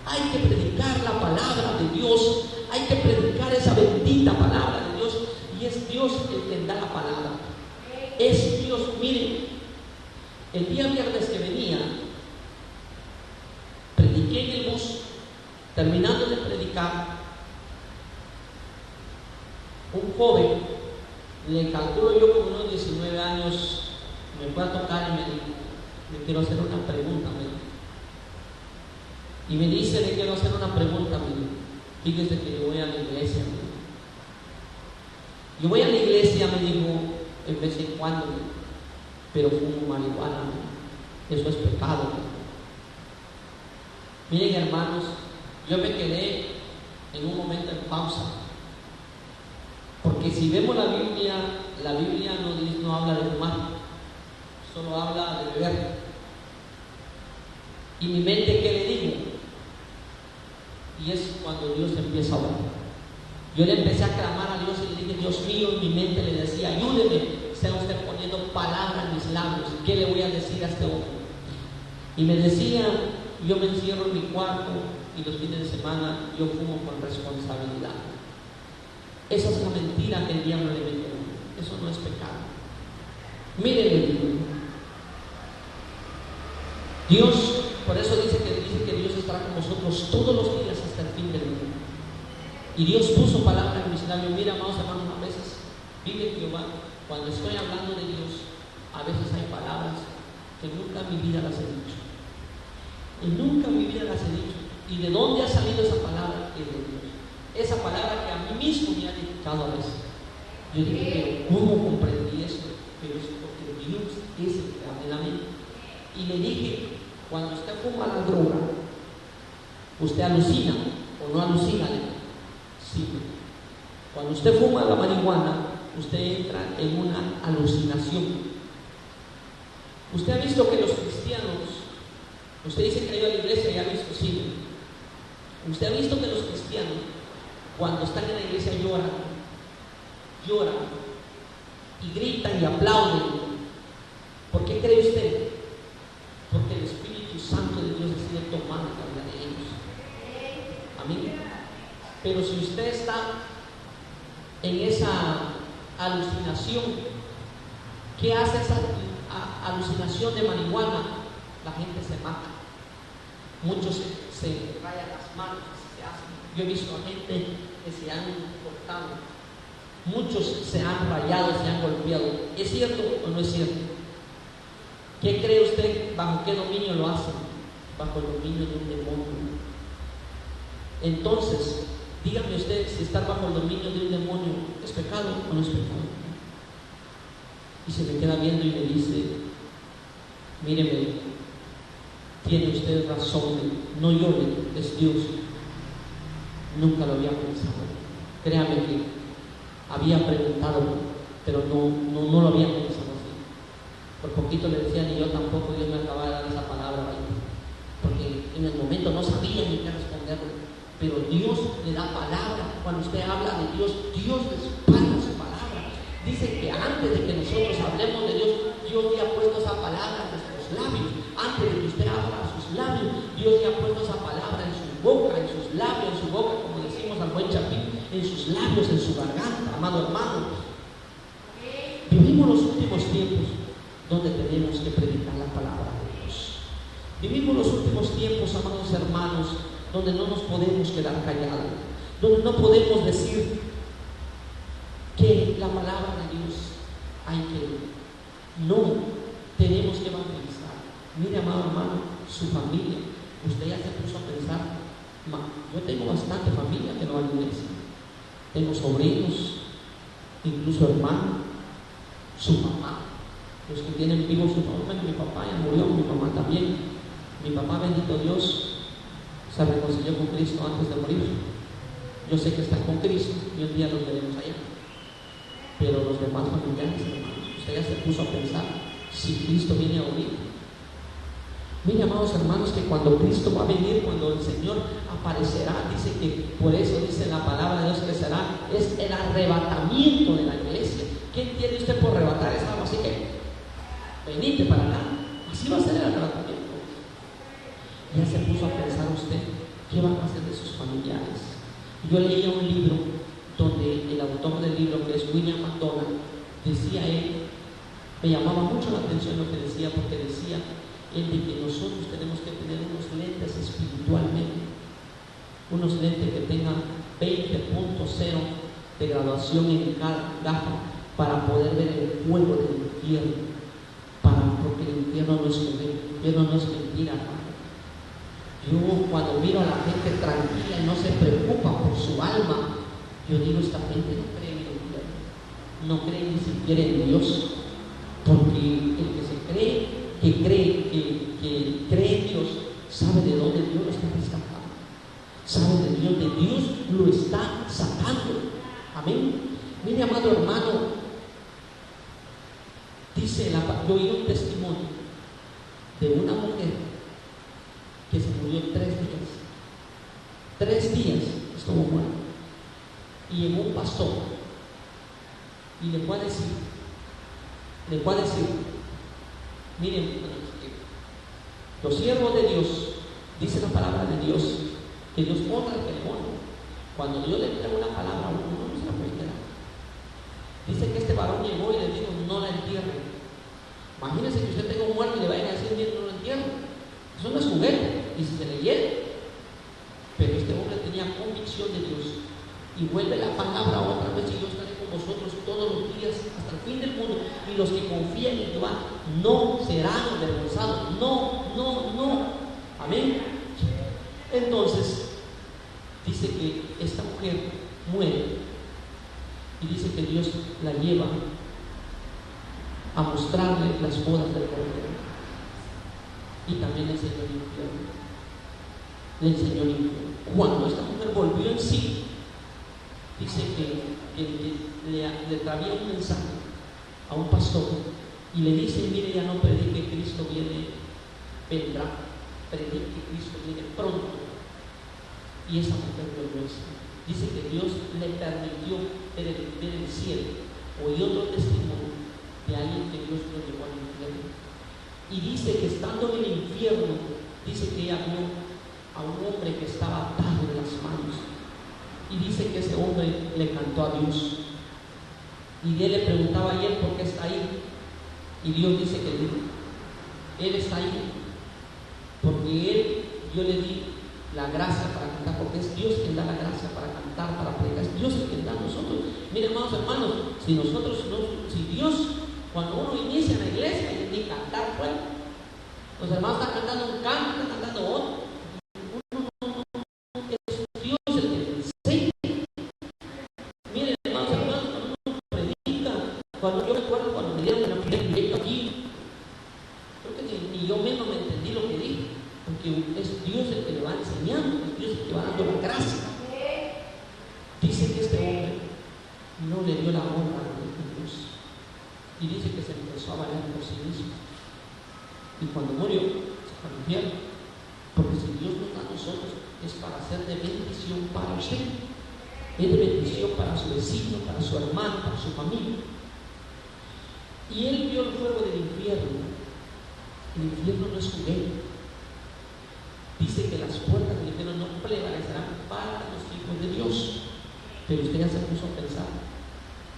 hay que predicar la palabra de Dios, hay que predicar esa bendita palabra de Dios, y es Dios el que da la palabra. Es Dios. Miren, el día viernes que venía, prediqué en el bus. Terminando de predicar, un joven, le calculo yo con unos 19 años, me fue a tocar y me dijo, le quiero hacer una pregunta, me dijo. Y me dice, le quiero hacer una pregunta, me dijo. Fíjese que yo voy a la iglesia, me dijo. Yo voy a la iglesia, me dijo, en vez en cuando, me dijo, pero fumo marihuana, me dijo. Eso es pecado, me dijo. Miren, hermanos, yo me quedé en un momento en pausa, porque si vemos la Biblia no habla de fumar, solo habla de beber. Y mi mente, ¿qué le digo? Y es cuando Dios empieza a orar. Yo le empecé a clamar a Dios y le dije, Dios mío, en mi mente le decía, ayúdeme, sea usted poniendo palabras en mis labios, ¿qué le voy a decir a este hombre? Y me decía, yo me encierro en mi cuarto y los fines de semana yo fumo con responsabilidad. Esa es la mentira que el diablo le mete a uno. Eso no es pecado. Miren, Dios, por eso dice que Dios estará con nosotros todos los días hasta el fin del mundo. Y Dios puso palabra en mis labios. Mira, amados hermanos, a veces vive Jehová. Cuando estoy hablando de Dios, a veces hay palabras que nunca en mi vida las he dicho. Y nunca en mi vida las he dicho. ¿Y de dónde ha salido esa palabra? Es de Dios. Esa palabra que a mí mismo me ha edificado a veces. Yo dije, pero ¿cómo comprendí eso? Pero es porque Dios es el que abre la mente. Y le dije, cuando usted fuma la droga, ¿usted alucina o no alucina? Sí. Cuando usted fuma la marihuana, usted entra en una alucinación. Usted ha visto que los cristianos, usted dice que ha ido a la iglesia y ha visto, sí. Usted ha visto que los cristianos, cuando están en la iglesia, lloran y gritan y aplauden. ¿Por qué cree usted? Porque el Espíritu Santo de Dios ha sido tomado en la vida de ellos. Amén. Pero si usted está en esa alucinación, ¿qué hace esa alucinación de marihuana? La gente se mata. Muchos se rayan las manos, se hacen. Yo he visto a gente que se han cortado. Muchos se han rayado, se han golpeado. ¿Es cierto o no es cierto? ¿Qué cree usted? ¿Bajo qué dominio lo hacen? Bajo el dominio de un demonio. Entonces, dígame usted si estar bajo el dominio de un demonio es pecado o no es pecado. Y se me queda viendo y me dice, míreme, tiene usted razón, no llore, es Dios. Nunca lo había pensado. Créame que había preguntado, pero no lo había pensado así. Por poquito le decía, ni yo tampoco, Dios me acaba de dar esa palabra ahí, porque en el momento no sabía ni qué responderle. Pero Dios le da palabra. Cuando usted habla de Dios, Dios respalda su palabra. Dice que antes de que nosotros hablemos de Dios, Dios ya ha puesto esa palabra en nuestros labios. Antes de que usted abra sus labios, Dios ya ha puesto esa palabra en su boca, en sus labios, en su boca, como decimos al buen chapín, en sus labios, en su garganta, amado hermano. Vivimos los últimos tiempos donde tenemos que predicar la palabra de Dios. Vivimos los últimos tiempos, amados hermanos, donde no nos podemos quedar callados, donde no podemos decir que la palabra de Dios hay que, no, tenemos que evangelizar. Mire, amado hermano, su familia, usted ya se puso a pensar, yo tengo bastante familia que no va a la iglesia, tengo sobrinos, incluso hermanos, su mamá, los que tienen vivos su mamá. Mi papá ya murió, mi mamá también. Mi papá, bendito Dios, se reconcilió con Cristo antes de morir. Yo sé que está con Cristo y un día los veremos allá. Pero los demás familiares, hermanos, usted ya se puso a pensar si Cristo viene a morir. Mire, amados hermanos, que cuando Cristo va a venir, cuando el Señor aparecerá, dice que por eso dice la palabra de Dios que será, es el arrebatamiento de la iglesia. ¿Qué entiende usted por arrebatar? Es algo así que venite para acá. Así va a ser el arrebatamiento. Ya se puso a pensar usted qué van a hacer de sus familiares. Yo leía un libro donde el autor del libro, que es William McDonald, decía él, me llamaba mucho la atención lo que decía, porque decía él de que nosotros tenemos que tener unos lentes espiritualmente, unos lentes que tengan 20.0 de graduación en cada gafa para poder ver el fuego del infierno, porque el infierno no es mentira, hermano. Yo cuando miro a la gente tranquila y no se preocupa por su alma, yo digo, esta gente no cree en el infierno, no cree ni siquiera en Dios, porque el que se cree, que cree en Dios, sabe de dónde Dios lo está rescatando, sabe de Dios lo está sacando. Amén. Mire, amado hermano, dice yo oí un testimonio de una mujer que se murió 3 días. 3 días estuvo muerta. Y llegó un pastor y le fue a decir, miren, los siervos de Dios, dice la palabra de Dios, que Dios honra al que le honra. Cuando Dios le entrega una palabra a uno, no se la puede quedar. Dice que este varón llegó y le dijo, no la entierren. Imagínense que usted tenga un muerto y le vayan a decir, bien, no lo entierren. Eso no es juguete, y si se le hiere. Pero este hombre tenía convicción de Dios, y vuelve la palabra otra vez, y yo estaré con vosotros todos los días hasta el fin del mundo, y los que confían en Jehová no serán avergonzados. No. Amén. Entonces dice que esta mujer muere, Y dice que Dios la lleva a mostrarle las bodas del Cordero. Y también le enseñó el infierno. Le enseñó el infierno. Cuando esta mujer volvió en sí, dice que le traía un mensaje a un pastor y le dice: mire, ya no predique, Cristo vendrá, predique que Cristo viene pronto. Y esa mujer volvió en sí. Dice que Dios le permitió ver el cielo. Oí otro testimonio de alguien que Dios lo llevó al infierno. Y dice que estando en el infierno, dice que ella vio a un hombre que estaba atado de las manos. Y dice que ese hombre le cantó a Dios. Y él le preguntaba: ¿y él por qué está ahí? Y Dios dice que él está ahí porque yo le di la gracia para cantar, porque es Dios quien da la gracia para cantar, para predicar. Es Dios el quien da a nosotros. Miren, hermanos, si Dios, cuando uno inicia en la iglesia, ni cantar puede. Los hermanos están cantando un canto, están cantando otro. Es Dios el que le enseña. Miren, hermanos, cuando uno predica, cuando yo recuerdo cuando me dieron el primer proyecto aquí, creo que ni yo mismo me entendí lo que dije, porque es Dios el que le va enseñando, es Dios el que va dando la gracia. Dice que este hombre no le dio la honra a Dios, y dice que se empezó a valer por sí mismo, y cuando murió se fue al infierno, porque si Dios nos da a nosotros es para ser de bendición para usted, es de bendición para su vecino, para su hermano, para su familia. Y él vio el fuego del infierno. El infierno no es juguete. Dice que las puertas del infierno no prevalecerán para los hijos de Dios. Pero usted ya se puso a pensar.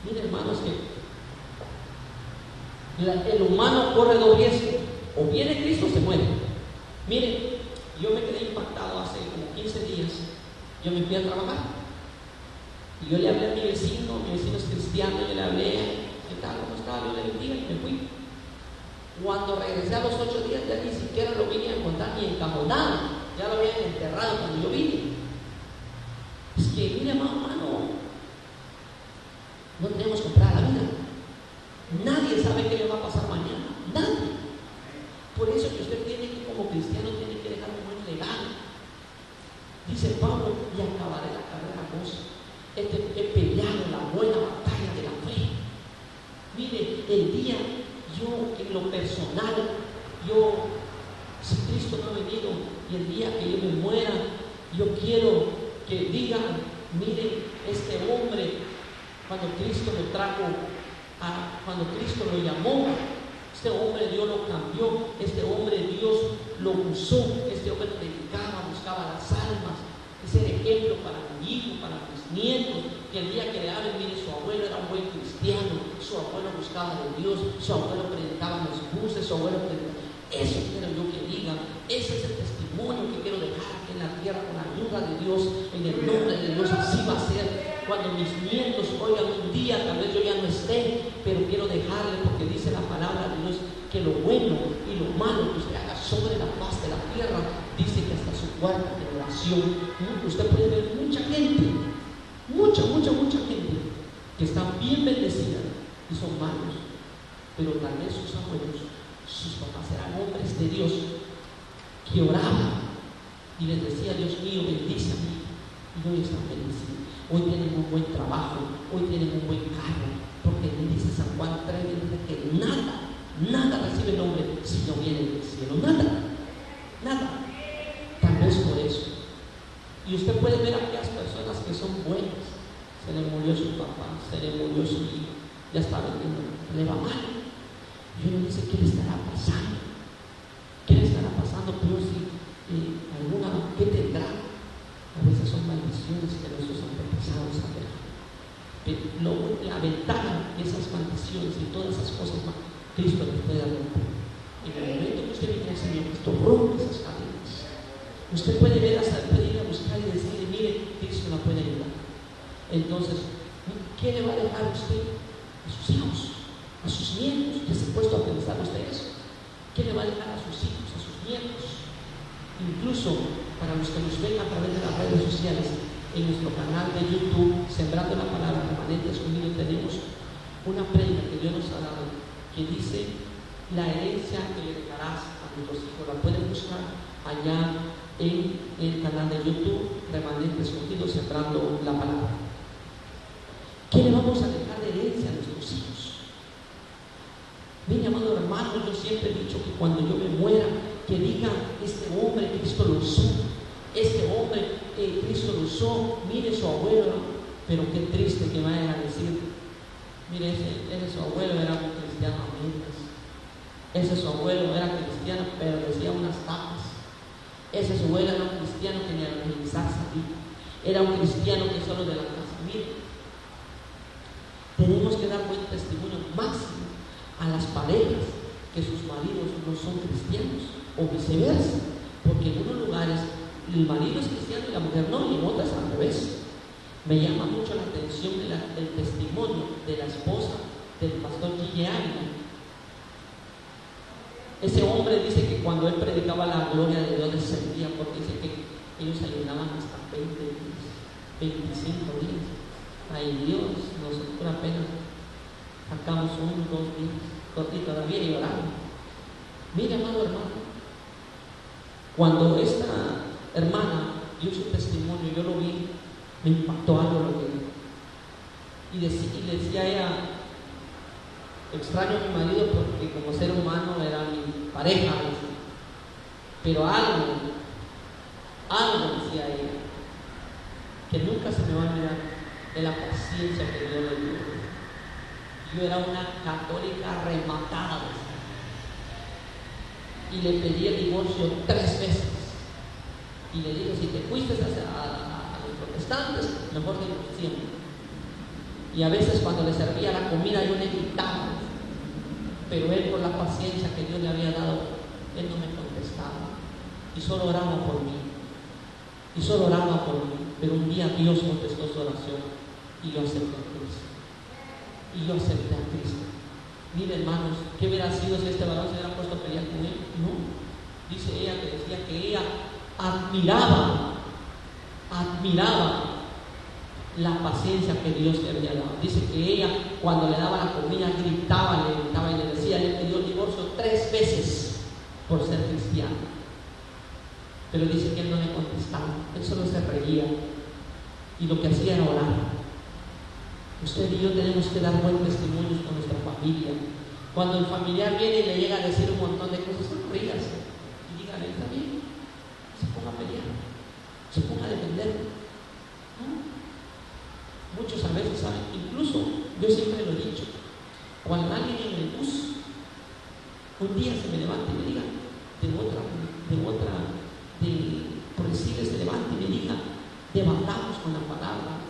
Mire, hermanos, que el humano corre dos riesgos: o viene Cristo o se muere. Mire, yo me quedé impactado hace como 15 días. Yo me fui a trabajar y yo le hablé a mi vecino es cristiano, yo le hablé: ¿qué tal? ¿Cómo está? Yo le bendiga, y me fui. Cuando regresé a los 8 días, ya ni siquiera lo vine a encontrar ni encajonado, ya lo habían enterrado cuando yo vine. Es que, mire, hermano, no tenemos que comprar la vida. Nadie sabe qué le va a pasar mañana. Nadie. Por eso que usted tiene que, como cristiano, tiene que dejar un buen legado. Dice Pablo: y acabaré la carrera gozo. He peleado la buena batalla de la fe. Mire, el día, yo en lo personal, si Cristo no ha venido, y el día que yo me muera, yo quiero que digan: mire, este hombre, cuando Cristo lo trajo, cuando Cristo lo llamó, este hombre Dios lo cambió, este hombre Dios lo usó, este hombre predicaba, buscaba las almas, es el ejemplo para mi hijo, para mis nietos, que el día que le hablen: mire, su abuelo era un buen cristiano, su abuelo buscaba de Dios, su abuelo predicaba en los buses, su abuelo predicaba. Eso quiero yo que digan. Ese es el testimonio que quiero dejar aquí en la tierra, con la ayuda de Dios, en el nombre de Dios. Así va a ser cuando mis nietos oigan un día, tal vez yo ya no esté, pero quiero dejarle, porque dice la palabra de Dios que lo bueno y lo malo que usted haga sobre la faz de la tierra, dice que hasta su cuarta generación. Usted puede ver mucha gente, mucha gente que están bien bendecidas y son malos, pero tal vez sus abuelos, sus papás eran hombres de Dios que oraban y les decía: Dios mío, bendice a mí, y hoy están bendecidos. Hoy tienen un buen trabajo, hoy tienen un buen carro, porque dice San Juan 3, dice que nada recibe el hombre si no viene del cielo. Nada. Tal vez por eso. Y usted puede ver a aquellas personas que son buenas. Se le murió su papá, se le murió su hijo, ya está vendiendo, le va mal. Y uno dice: ¿qué le estará pasando? ¿Qué le estará pasando? Pero si ¿qué tendrá? A veces son maldiciones que nuestros antepasados han dejado. Pero la ventaja de esas maldiciones y todas esas cosas, Cristo les puede romper. En el momento que usted viene al Señor, Cristo rompe esas cadenas. Usted puede ver puede ir a buscar y decirle: mire, Cristo la puede ayudar. Entonces, ¿qué le va a dejar a usted? A sus hijos, a sus nietos. ¿Ya se ha puesto a pensar usted eso? ¿Qué le va a dejar a sus hijos, a sus nietos? Incluso para los que nos ven a través de las redes sociales, en nuestro canal de YouTube, Sembrando la Palabra Remanente Escogido, tenemos una prenda que Dios nos ha dado, que dice la herencia que le dejarás a nuestros hijos. La pueden buscar allá en el canal de YouTube, Remanente Escogido, Sembrando la Palabra. ¿Qué le vamos a dejar de herencia a nuestros hijos? Mire, amado hermano, yo siempre he dicho que cuando yo me muera, que diga, este hombre Cristo lo usó, este hombre Cristo lo usó, mire su abuelo, pero qué triste que vayan a decir, mire, ese su abuelo era un cristiano a medias, ese su abuelo era cristiano, pero decía unas tapas, ese su abuelo era un cristiano que ni a evangelizar sabía, era un cristiano que solo de la casa. Mire, tenemos que dar buen testimonio máximo a las parejas que sus maridos no son cristianos o viceversa, porque en unos lugares el marido es cristiano y la mujer no, y en otras al revés. Me llama mucho la atención del testimonio de la esposa del pastor Guille Ávila. Ese hombre dice que cuando él predicaba la gloria de Dios descendía, porque dice que ellos ayunaban hasta 20 días, 25 días. Ay Dios, nosotros apenas sacamos 1 o 2 días, y todavía lloramos. Mire, amado hermano, cuando esta hermana dio su testimonio, yo lo vi, me impactó algo lo que dijo. Y le decía a ella, extraño a mi marido porque como ser humano era mi pareja, pero algo decía ella, que nunca se me va a olvidar de la paciencia que Dios le dio. Yo era una católica rematada y le pedí el divorcio 3 veces. Y le digo, si te fuiste a los protestantes, mejor divorciemos. Y a veces cuando le servía la comida yo le gritaba, pero él, por la paciencia que Dios le había dado, él no me contestaba y solo oraba por mí. Pero un día Dios contestó su oración y yo acepté a Cristo. Mire, hermanos, ¿qué hubiera sido si este varón se hubiera puesto a pelear con él? No. Dice ella que decía que ella admiraba la paciencia que Dios le había dado. Dice que ella, cuando le daba la comida, gritaba y le decía, le pidió el divorcio 3 veces por ser cristiano. Pero dice que él no le contestaba, él solo se reía y lo que hacía era orar. Usted y yo tenemos que dar buen testimonio con nuestra familia. Cuando el familiar viene y le llega a decir un montón de cosas, no ríase y dígale, está bien, se ponga a pelear, se ponga a defender. ¿No? Muchos a veces saben, incluso yo siempre lo he dicho, cuando alguien en el bus un día se me levanta y me diga, por decirle, se levanta y me diga, debatamos con la palabra.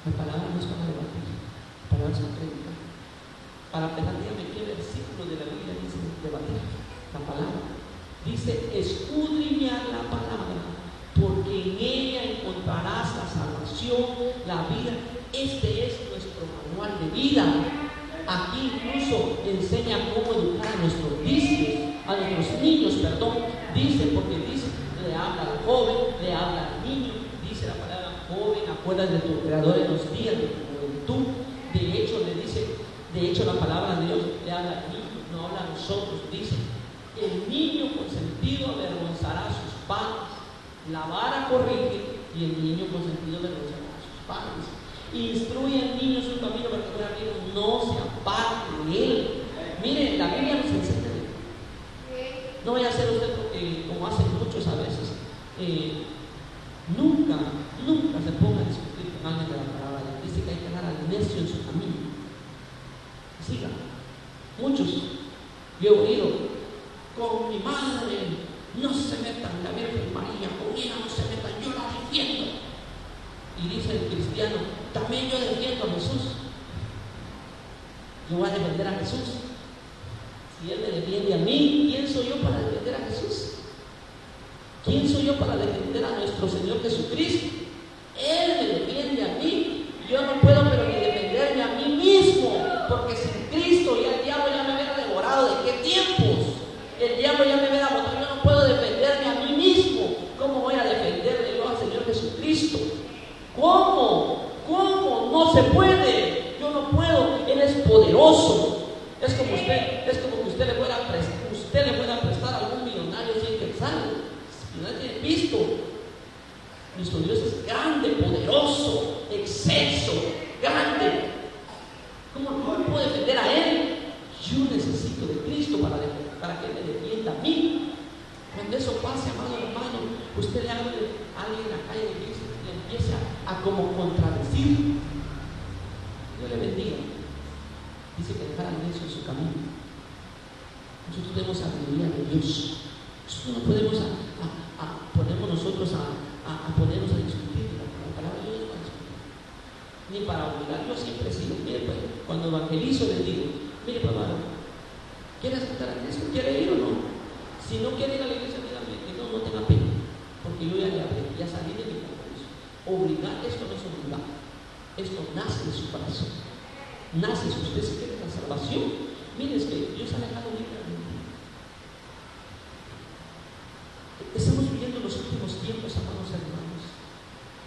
La palabra no es para debatir, la palabra es para predicar. Para empezar, dígame qué versículo de la Biblia dice debatir. La palabra dice escudriñar la palabra, porque en ella encontrarás la salvación, la vida. Este es nuestro manual de vida. Aquí incluso enseña cómo educar a nuestros niños, dice, porque dice, le habla al joven, le habla al niño, dice la palabra joven, acuérdate de tu creador en los días de tu juventud. De hecho la palabra de Dios le habla al niño, no habla a nosotros. Dice, el niño consentido avergonzará a sus padres, la vara corrige y el niño consentido avergonzará a sus padres. Instruye al niño en su camino para que no se aparte de él. Mire, la Biblia nos enseña. No vaya a ser usted porque, como hacen muchos a veces, nunca se ponga a discutir con alguien de la palabra de Dios. Dice que hay que dejar al necio en su camino. Siga. Muchos, yo he oído, con mi madre no se metan, la Virgen María, con ella no se metan, yo la defiendo. Y dice el cristiano, también yo defiendo a Jesús. Yo voy a defender a Jesús. Si Él me defiende a mí, ¿quién soy yo para defender a Jesús? ¿Quién soy yo para defender a nuestro Señor Jesucristo? Él me defiende a mí. Yo no puedo pero ni defenderme a mí mismo, porque sin Cristo ya el diablo ya me hubiera devorado. ¿De qué tiempos? El diablo ya me hubiera botado. Yo no puedo defenderme a mí mismo. ¿Cómo voy a defenderle yo al Señor Jesucristo? se puede, yo no puedo, Él es poderoso. Es como que usted le fuera a prestar a algún millonario 100 quetzales. Si no tiene visto, nuestro Dios es grande, poderoso, exceso, grande. ¿Cómo no puedo defender a Él? Yo necesito de Cristo para que me defienda a mí. Cuando eso pase, amado hermano, usted le hable a alguien en la calle y le empieza a como contradecir. Dios le bendiga. Dice que dejara eso en su camino. Nosotros tenemos sabiduría de Dios. Nosotros no podemos ponernos nosotros a ponernos a discutir la palabra de Dios, no discutir. Ni para obligar. Yo siempre he sido, mire, pues, cuando evangelizo les digo, mire, papá, ¿quiere aceptar a Cristo? ¿Quiere ir o no? Si no quiere ir a la iglesia, dígame que no tenga pena, porque yo ya le hablé, ya salí de mi compromiso. Obligar, esto no es obligar, esto nace de su corazón. Nace, si usted se quiere la salvación, mire, es que Dios ha dejado libremente. Estamos viviendo los últimos tiempos, amados hermanos.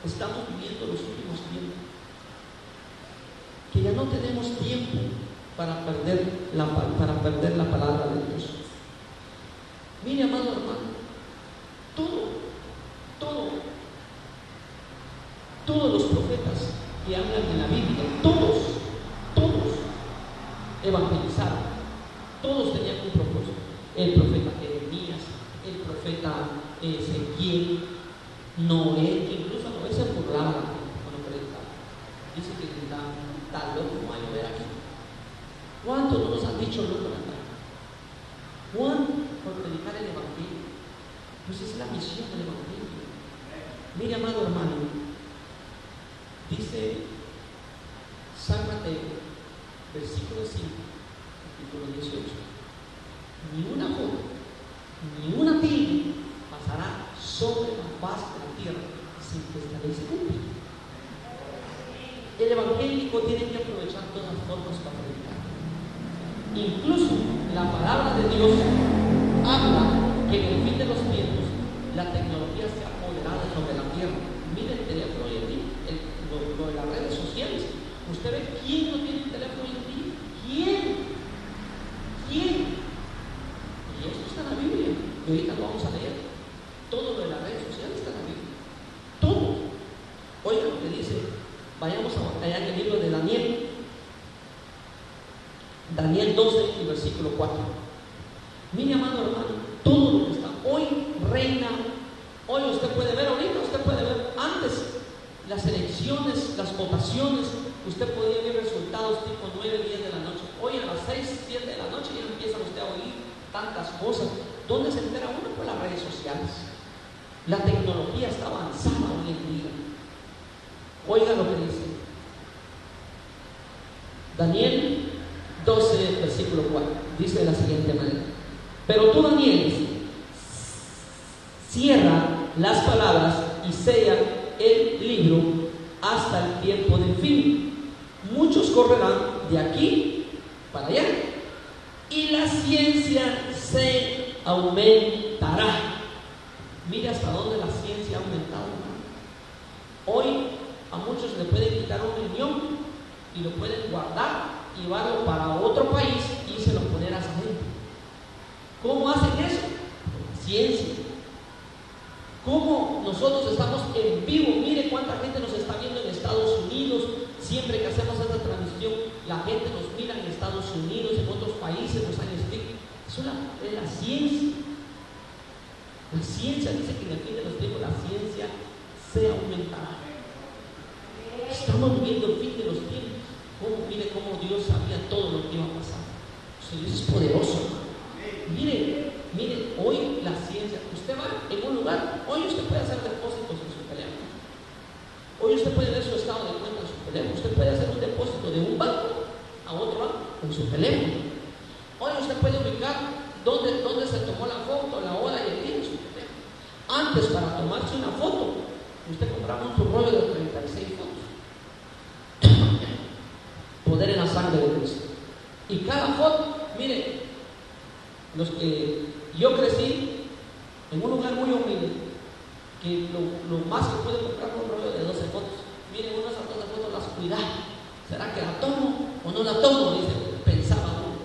Estamos viviendo los últimos tiempos. Que ya no tenemos tiempo para perder la palabra de Dios. Mire, amado hermano, todos los profetas que hablan en la Biblia, todos evangelizaron, todos tenían un propósito. El profeta Jeremías, el profeta Ezequiel, Noé, incluso Noé se burlaba cuando predicaba. Dice que gritaba, tal loco no va a llover aquí. ¿Cuántos no nos han dicho loco en la Juan por predicar el evangelio? Pues es la misión del evangelio. Mire, amado hermano, dice San Mateo, versículo 5, capítulo 18: ni una jota, ni una tilde pasará sobre la faz de la tierra sin que esta ley se cumpla. El evangélico tiene que aprovechar todas las formas para predicar. Incluso la palabra de Dios habla que en el fin de los tiempos la tecnología se ha apoderado sobre la tierra. Mire el teléfono hoy en día, lo de las redes sociales. Usted ve quién no tiene un teléfono hoy en día. ¿Quién? Y esto está en la Biblia. Y ahorita lo vamos a leer. Todo lo de las redes sociales está en la Biblia. Todo. Oiga lo que dice. Vayamos allá en el libro de Daniel. Daniel 12 y versículo 4. Mire, amado hermano, todo lo que está. Hoy reina. Hoy usted puede ver, ahorita usted puede ver. Antes, las elecciones, las votaciones, usted podía ver resultados tipo 9, 10 de la noche. Hoy a las 6, 7 de la noche ya empieza usted a oír tantas cosas. ¿Dónde se entera uno? Por las redes sociales. La tecnología está avanzada hoy en día. Oiga lo que dice Daniel 12, versículo 4. Dice de la siguiente manera: pero tú, Daniel, cierra las palabras y sella el libro hasta el tiempo del fin. Muchos correrán de aquí para allá y la ciencia se aumentará. Mira hasta dónde la ciencia ha aumentado, ¿no? Hoy a muchos le pueden quitar un riñón y lo pueden guardar y llevarlo para otro país y se lo poner a esa gente. ¿Cómo hacen eso? Ciencia. ¿Cómo nosotros estamos en vivo? Mire cuánta gente nos está viendo en Estados Unidos. Siempre que hacemos esta transmisión, la gente nos mira en Estados Unidos, en otros países, nos han escrito. Eso es la ciencia. La ciencia dice que en el fin de los tiempos la ciencia se aumentará. Estamos viviendo el fin de los tiempos. Mire cómo Dios sabía todo lo que iba a pasar. Dios es poderoso. Mire, hoy la ciencia, usted va en un lugar, hoy usted puede hacer depósitos en su teléfono. Hoy usted puede ver su estado de cuenta en su teléfono. Usted puede hacer un depósito de un banco a otro banco en su teléfono. Hoy usted puede ubicar dónde se tomó la foto, la hora y el día en su teléfono. Antes, para tomarse una foto, usted compraba un rollo de 36 fotos. Poder en la sangre de Cristo. Y cada foto, mire, yo crecí en un lugar muy humilde, que lo más que pude comprar fue un rollo de 12 fotos. Miren, unas 12 fotos las cuidaba, ¿Será que la tomo o no la tomo? Dice, pensaba uno.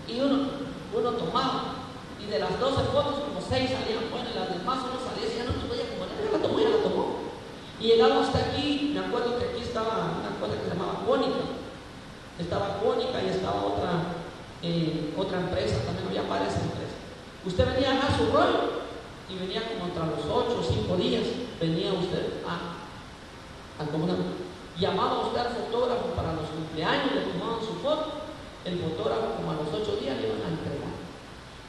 Y uno tomaba. Y de las 12 fotos, como 6 salían buenas, y las demás uno salía y ya no nos voy a comer. Ya la tomó. Y llegamos hasta aquí. Me acuerdo que aquí estaba una cosa que se llamaba Cónica. Estaba Cónica y estaba otra empresa, también había varias empresas. Usted venía a dejar su rollo y venía como entre los 8 o 5 días, venía usted a comer. Llamaba usted al fotógrafo para los cumpleaños, le tomaban su foto, el fotógrafo como a los 8 días le iban a entregar.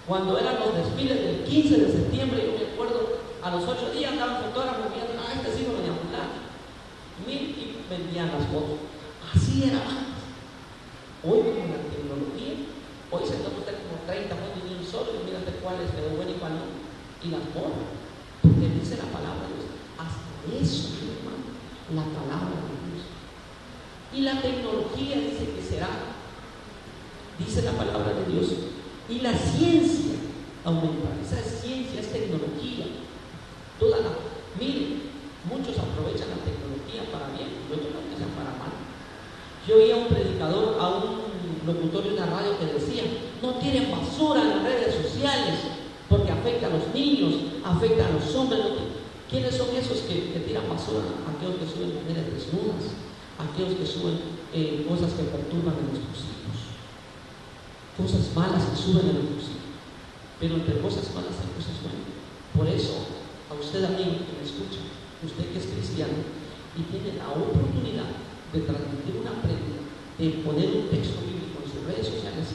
Cuando eran los desfiles del 15 de septiembre, yo me acuerdo, a los 8 días andaba el fotógrafo viendo, este sí lo venía a hablar. Y vendían las fotos. Así era antes. Hoy con la tecnología, hoy se toma usted como 30 fotos de un solo y mírate cuál es de bueno y cuál no. Y las borra. Porque dice la palabra de Dios. Hasta eso, mi hermano, la palabra de Dios. Y la tecnología dice que será. Dice la palabra de Dios. Y la ciencia aumentará. Esa ciencia es tecnología. Miren, muchos aprovechan la tecnología para bien, yo no creo que sea para mal. Yo oía a un predicador, a un locutor de una radio que decía, no tiren basura en las redes sociales porque afecta a los niños, afecta a los hombres. ¿Quiénes son esos que tiran basura? Aquellos que suben mujeres desnudas, aquellos que suben cosas que perturban a nuestros hijos, cosas malas que suben a nuestros hijos. Pero entre cosas malas hay cosas buenas. Por eso, a usted, amigo que me escucha, usted que es cristiano y tiene la oportunidad de transmitir una prédica, de poner un texto bíblico en sus redes sociales,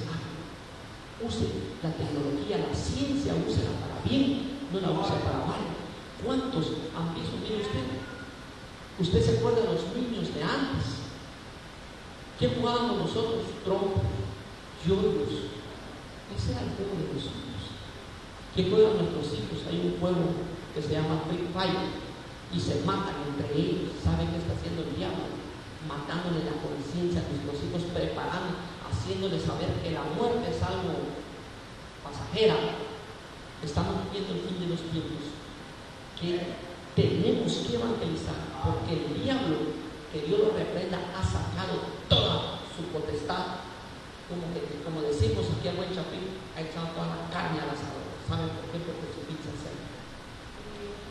use la tecnología, la ciencia, úsela para bien, no la use para mal. ¿Cuántos han visto? Mire usted se acuerda de los niños de antes. ¿Qué jugábamos nosotros? Trompo, yoyos. Ese era el juego de los niños. ¿Qué juegan nuestros hijos? Hay un juego que se llama Free Fire y se matan entre ellos. ¿Saben qué está haciendo el diablo? Matándole la conciencia a nuestros hijos, preparando, haciéndoles saber que la muerte es algo pasajera. Estamos viviendo el fin de los tiempos, que tenemos que evangelizar, porque el diablo, que Dios lo reprenda, ha sacado toda su potestad, como decimos aquí en Buen Chapín, ha echado toda la carne al asador. ¿Saben por qué? Porque su pizza es cerca.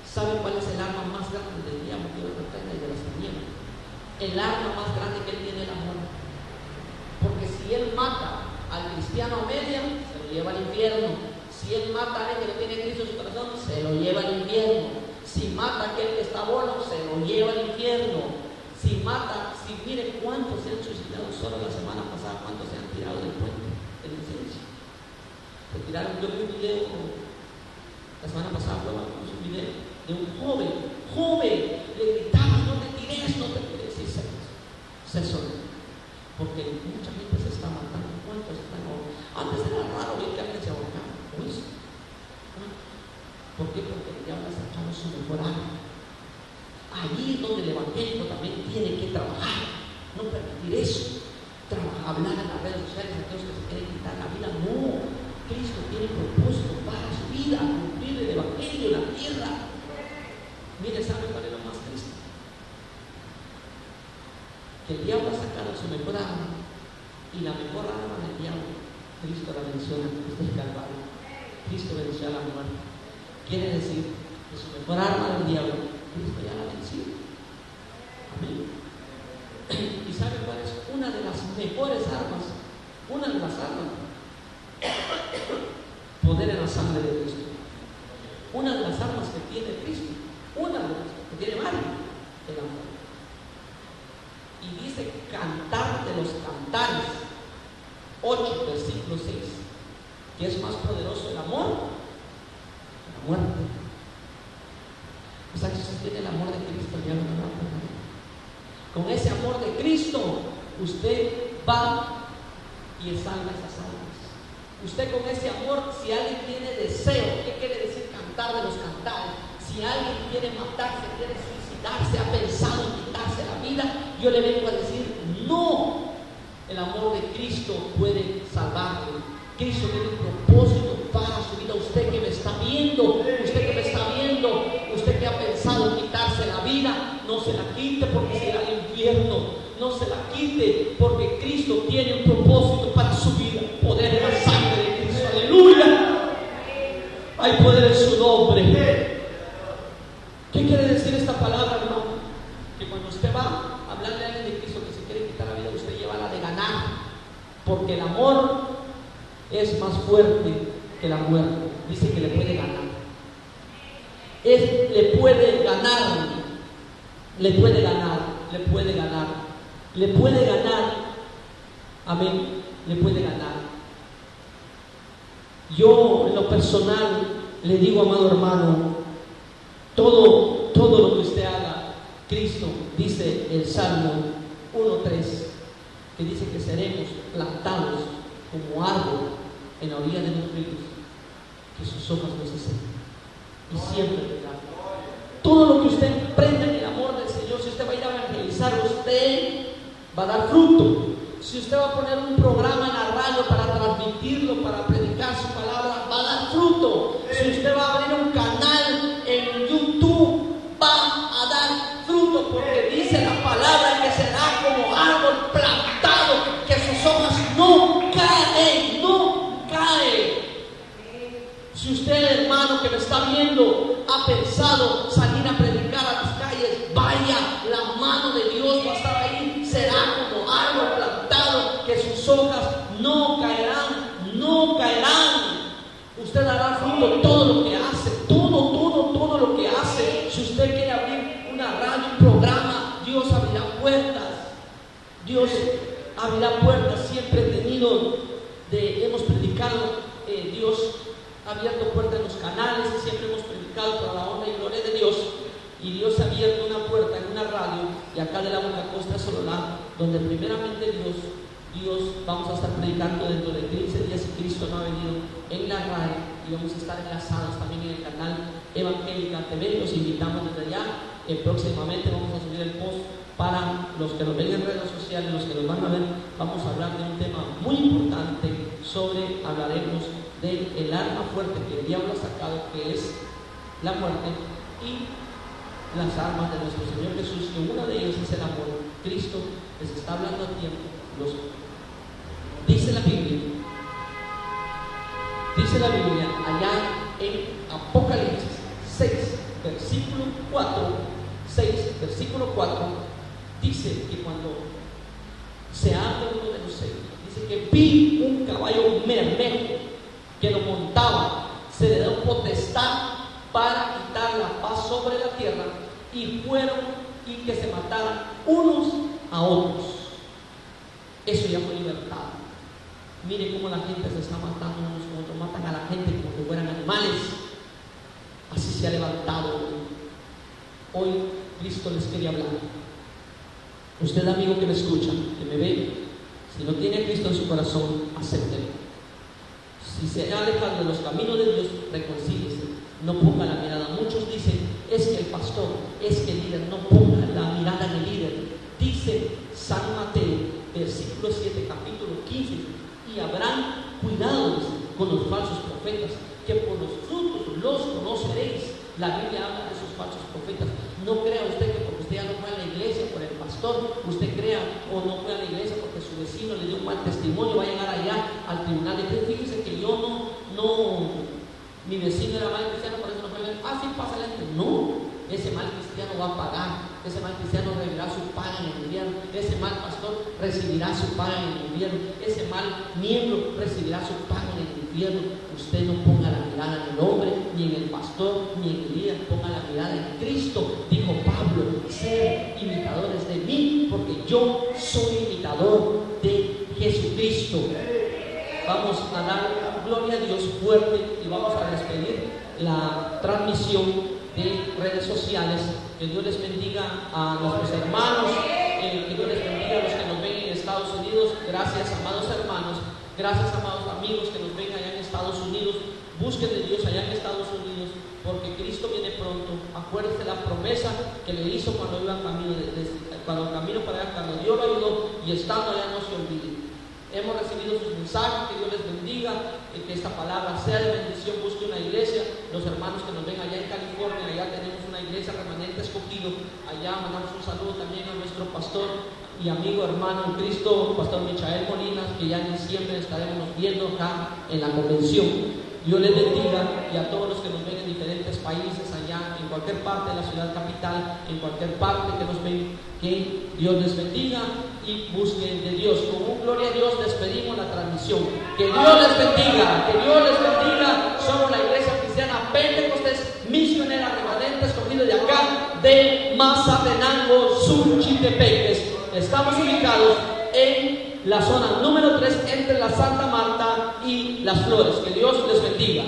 ¿Saben cuál es el arma más grande del diablo que Dios reprenda y de las tinieblas? El arma más grande que él tiene es la muerte. Porque si él mata al cristiano a media, se lo lleva al infierno. Si él mata a alguien que no tiene Cristo en su corazón, se lo lleva al infierno. Si mata a aquel que está bueno, se lo lleva al infierno. Si miren cuántos se han suicidado solo la semana pasada, cuántos se han tirado del puente de la licencia. Se tiraron, yo vi un video la semana pasada, un video de un joven, le gritaban, no te tires, y se soltó. Porque mucha gente se está matando. ¿Cuántos están ahorcando? Antes era raro ver que alguien se ahorcaba. ¿Por qué? Porque el diablo ha sacado su mejor arma. Allí es donde el evangélico también tiene que trabajar. No permitir eso. Hablar en las redes sociales a aquellos que se quieren quitar la vida. No. Cristo tiene propósito para su vida, cumplir el evangelio en la tierra. Mire, ¿sabe cuál es lo más triste? Que el diablo ha sacado su mejor arma, y la mejor arma del diablo, Cristo la venció en el Calvario. Cristo venció a la muerte. Quiere decir que su mejor arma del diablo, Cristo ya la venció. Amén. ¿Y sabe cuál es una de las mejores armas? Una de las armas. Poder en la sangre de Cristo. Una de las armas que tiene Cristo, una de las que tiene María, el amor. Y dice cantar de los cantares, 8, versículo 6, que es más poderoso el amor que la muerte. O sea, que si usted tiene el amor de Cristo, ya no va a poder. Con ese amor de Cristo, usted va y salva esas almas. Usted con ese amor, si alguien tiene deseo, ¿qué quiere decir cantar de los cantares? Si alguien quiere matarse, quiere suicidarse, ha pensado en quitarse la vida, yo le vengo a decir, no, el amor de Cristo puede salvarle. Cristo tiene un propósito para su vida. Usted que me está viendo, usted que ha pensado en quitarse la vida, no se la quite porque se irá al infierno. No se la quite Cristo tiene un propósito para su vida. Poder en la sangre de Cristo. Aleluya. Hay poder en su nombre. ¿Qué quiere decir esta palabra, hermano? Que cuando usted va a hablarle a alguien de Cristo que se quiere quitar la vida, usted lleva la de ganar. Porque el amor es más fuerte que la muerte. Dice que le puede ganar. Le puede ganar. Le puede ganar. Le puede ganar. Le puede ganar. Amén. Le puede ganar. Yo en lo personal le digo, amado hermano, todo lo que usted haga, Cristo dice el Salmo 1:3, que dice que seremos plantados como árbol en la orilla de los ríos, que sus hojas no se sequen y siempre verá. Todo lo que usted emprenda en el amor del Señor, si usted va a ir a evangelizar, usted va a dar fruto. Si usted va a poner un programa en la radio para transmitirlo, para predicar su palabra, va a dar fruto. Si usted va a abrir un canal en YouTube, va a dar fruto, porque dice la palabra que será como árbol plantado, que sus hojas no caen, no caen. Si usted, hermano, que me está viendo, ha pensado salir a predicar a las calles, vaya, la mano de Dios va a estar ahí, será como árbol plantado, que sus hojas no caerán, no caerán. Usted dará fruto todo lo que hace, todo lo que hace. Si usted quiere abrir una radio, un programa, Dios abrirá puertas. Dios abrirá puertas. Siempre hemos predicado, Dios ha abierto puertas en los canales, siempre hemos predicado para la honra y gloria de Dios. Y Dios ha abierto una puerta en una radio, y acá de la Boca Costa Sololá, donde primeramente Dios vamos a estar predicando dentro de 15 días, si Cristo no ha venido, en la radio, y vamos a estar enlazados también en el canal Evangélica TV. Los invitamos desde allá. Próximamente vamos a subir el post para los que nos ven en redes sociales, los que nos van a ver. Vamos a hablar de un tema muy importante. Hablaremos del arma fuerte que el diablo ha sacado, que es la muerte, y las armas de nuestro Señor Jesús, que una de ellas es el amor. Cristo les está hablando a tiempo. Dice la Biblia allá en Apocalipsis 6, versículo 4, dice que cuando se abre uno de los sellos, dice que vi un caballo bermejo que lo montaba, se le dio potestad para quitar la paz sobre la tierra, y que se mataran unos a otros. Eso ya fue libertad. Mire cómo la gente se está matando unos con otros, matan a la gente como que fueran animales. Así se ha levantado hoy. Cristo les quería hablar. Usted, amigo que me escucha, que me ve, si no tiene a Cristo en su corazón, acéptelo. Si se ha alejado de los caminos de Dios, reconcíliese. No ponga la mirada. Muchos dicen, es que el pastor, es que el líder. No ponga la mirada en el líder. Dice San Mateo, versículo 7, capítulo 15, y habrán cuidado con los falsos profetas, que por los frutos los conoceréis. La Biblia habla de esos falsos profetas. No crea usted que porque usted ya no fue a la iglesia por el pastor, usted crea, o no fue a la iglesia porque su vecino le dio un mal testimonio, va a llegar allá al tribunal. Y fíjese que yo mi vecino era mal cristiano, por eso no fue a la iglesia. Sí, pasa la gente. No, ese mal cristiano va a pagar. Ese mal cristiano recibirá su paga en el infierno. Ese mal pastor recibirá su paga en el infierno. Ese mal miembro recibirá su paga en el infierno. Usted no ponga la mirada en el hombre, ni en el pastor, ni en el líder. Ponga la mirada en Cristo. Dijo Pablo, ser imitadores de mí, porque yo soy imitador de Jesucristo. Vamos a dar gloria a Dios fuerte y vamos a despedir la transmisión de redes sociales. Que Dios les bendiga a nuestros hermanos, que Dios les bendiga a los que nos ven en Estados Unidos. Gracias, amados hermanos, gracias, amados amigos que nos ven allá en Estados Unidos. Busquen de Dios allá en Estados Unidos, porque Cristo viene pronto. Acuérdense la promesa que le hizo cuando iba cuando camino para allá, cuando Dios lo ayudó, y estando allá no se olvide. Hemos recibido sus mensajes. Que Dios les bendiga, que esta palabra sea de bendición. Busque una iglesia. Los hermanos que nos ven allá en California, allá tenemos una iglesia Remanente Escogido. Allá mandamos un saludo también a nuestro pastor y amigo hermano en Cristo, Pastor Michael Molinas, que ya en diciembre estaremos viendo acá en la convención. Dios les bendiga, y a todos los que nos ven en diferentes países, allá en cualquier parte de la ciudad capital, en cualquier parte que nos ven, que Dios les bendiga y busquen de Dios. Con un gloria a Dios despedimos la transmisión. Que Dios les bendiga, que Dios les bendiga. Somos la Iglesia Cristiana Pentecostés Misionera Remanente, escogido de acá, de Mazatenango, Suchitepeques. Estamos ubicados en la zona número 3 entre la Santa Marta y Las Flores. Que Dios les bendiga.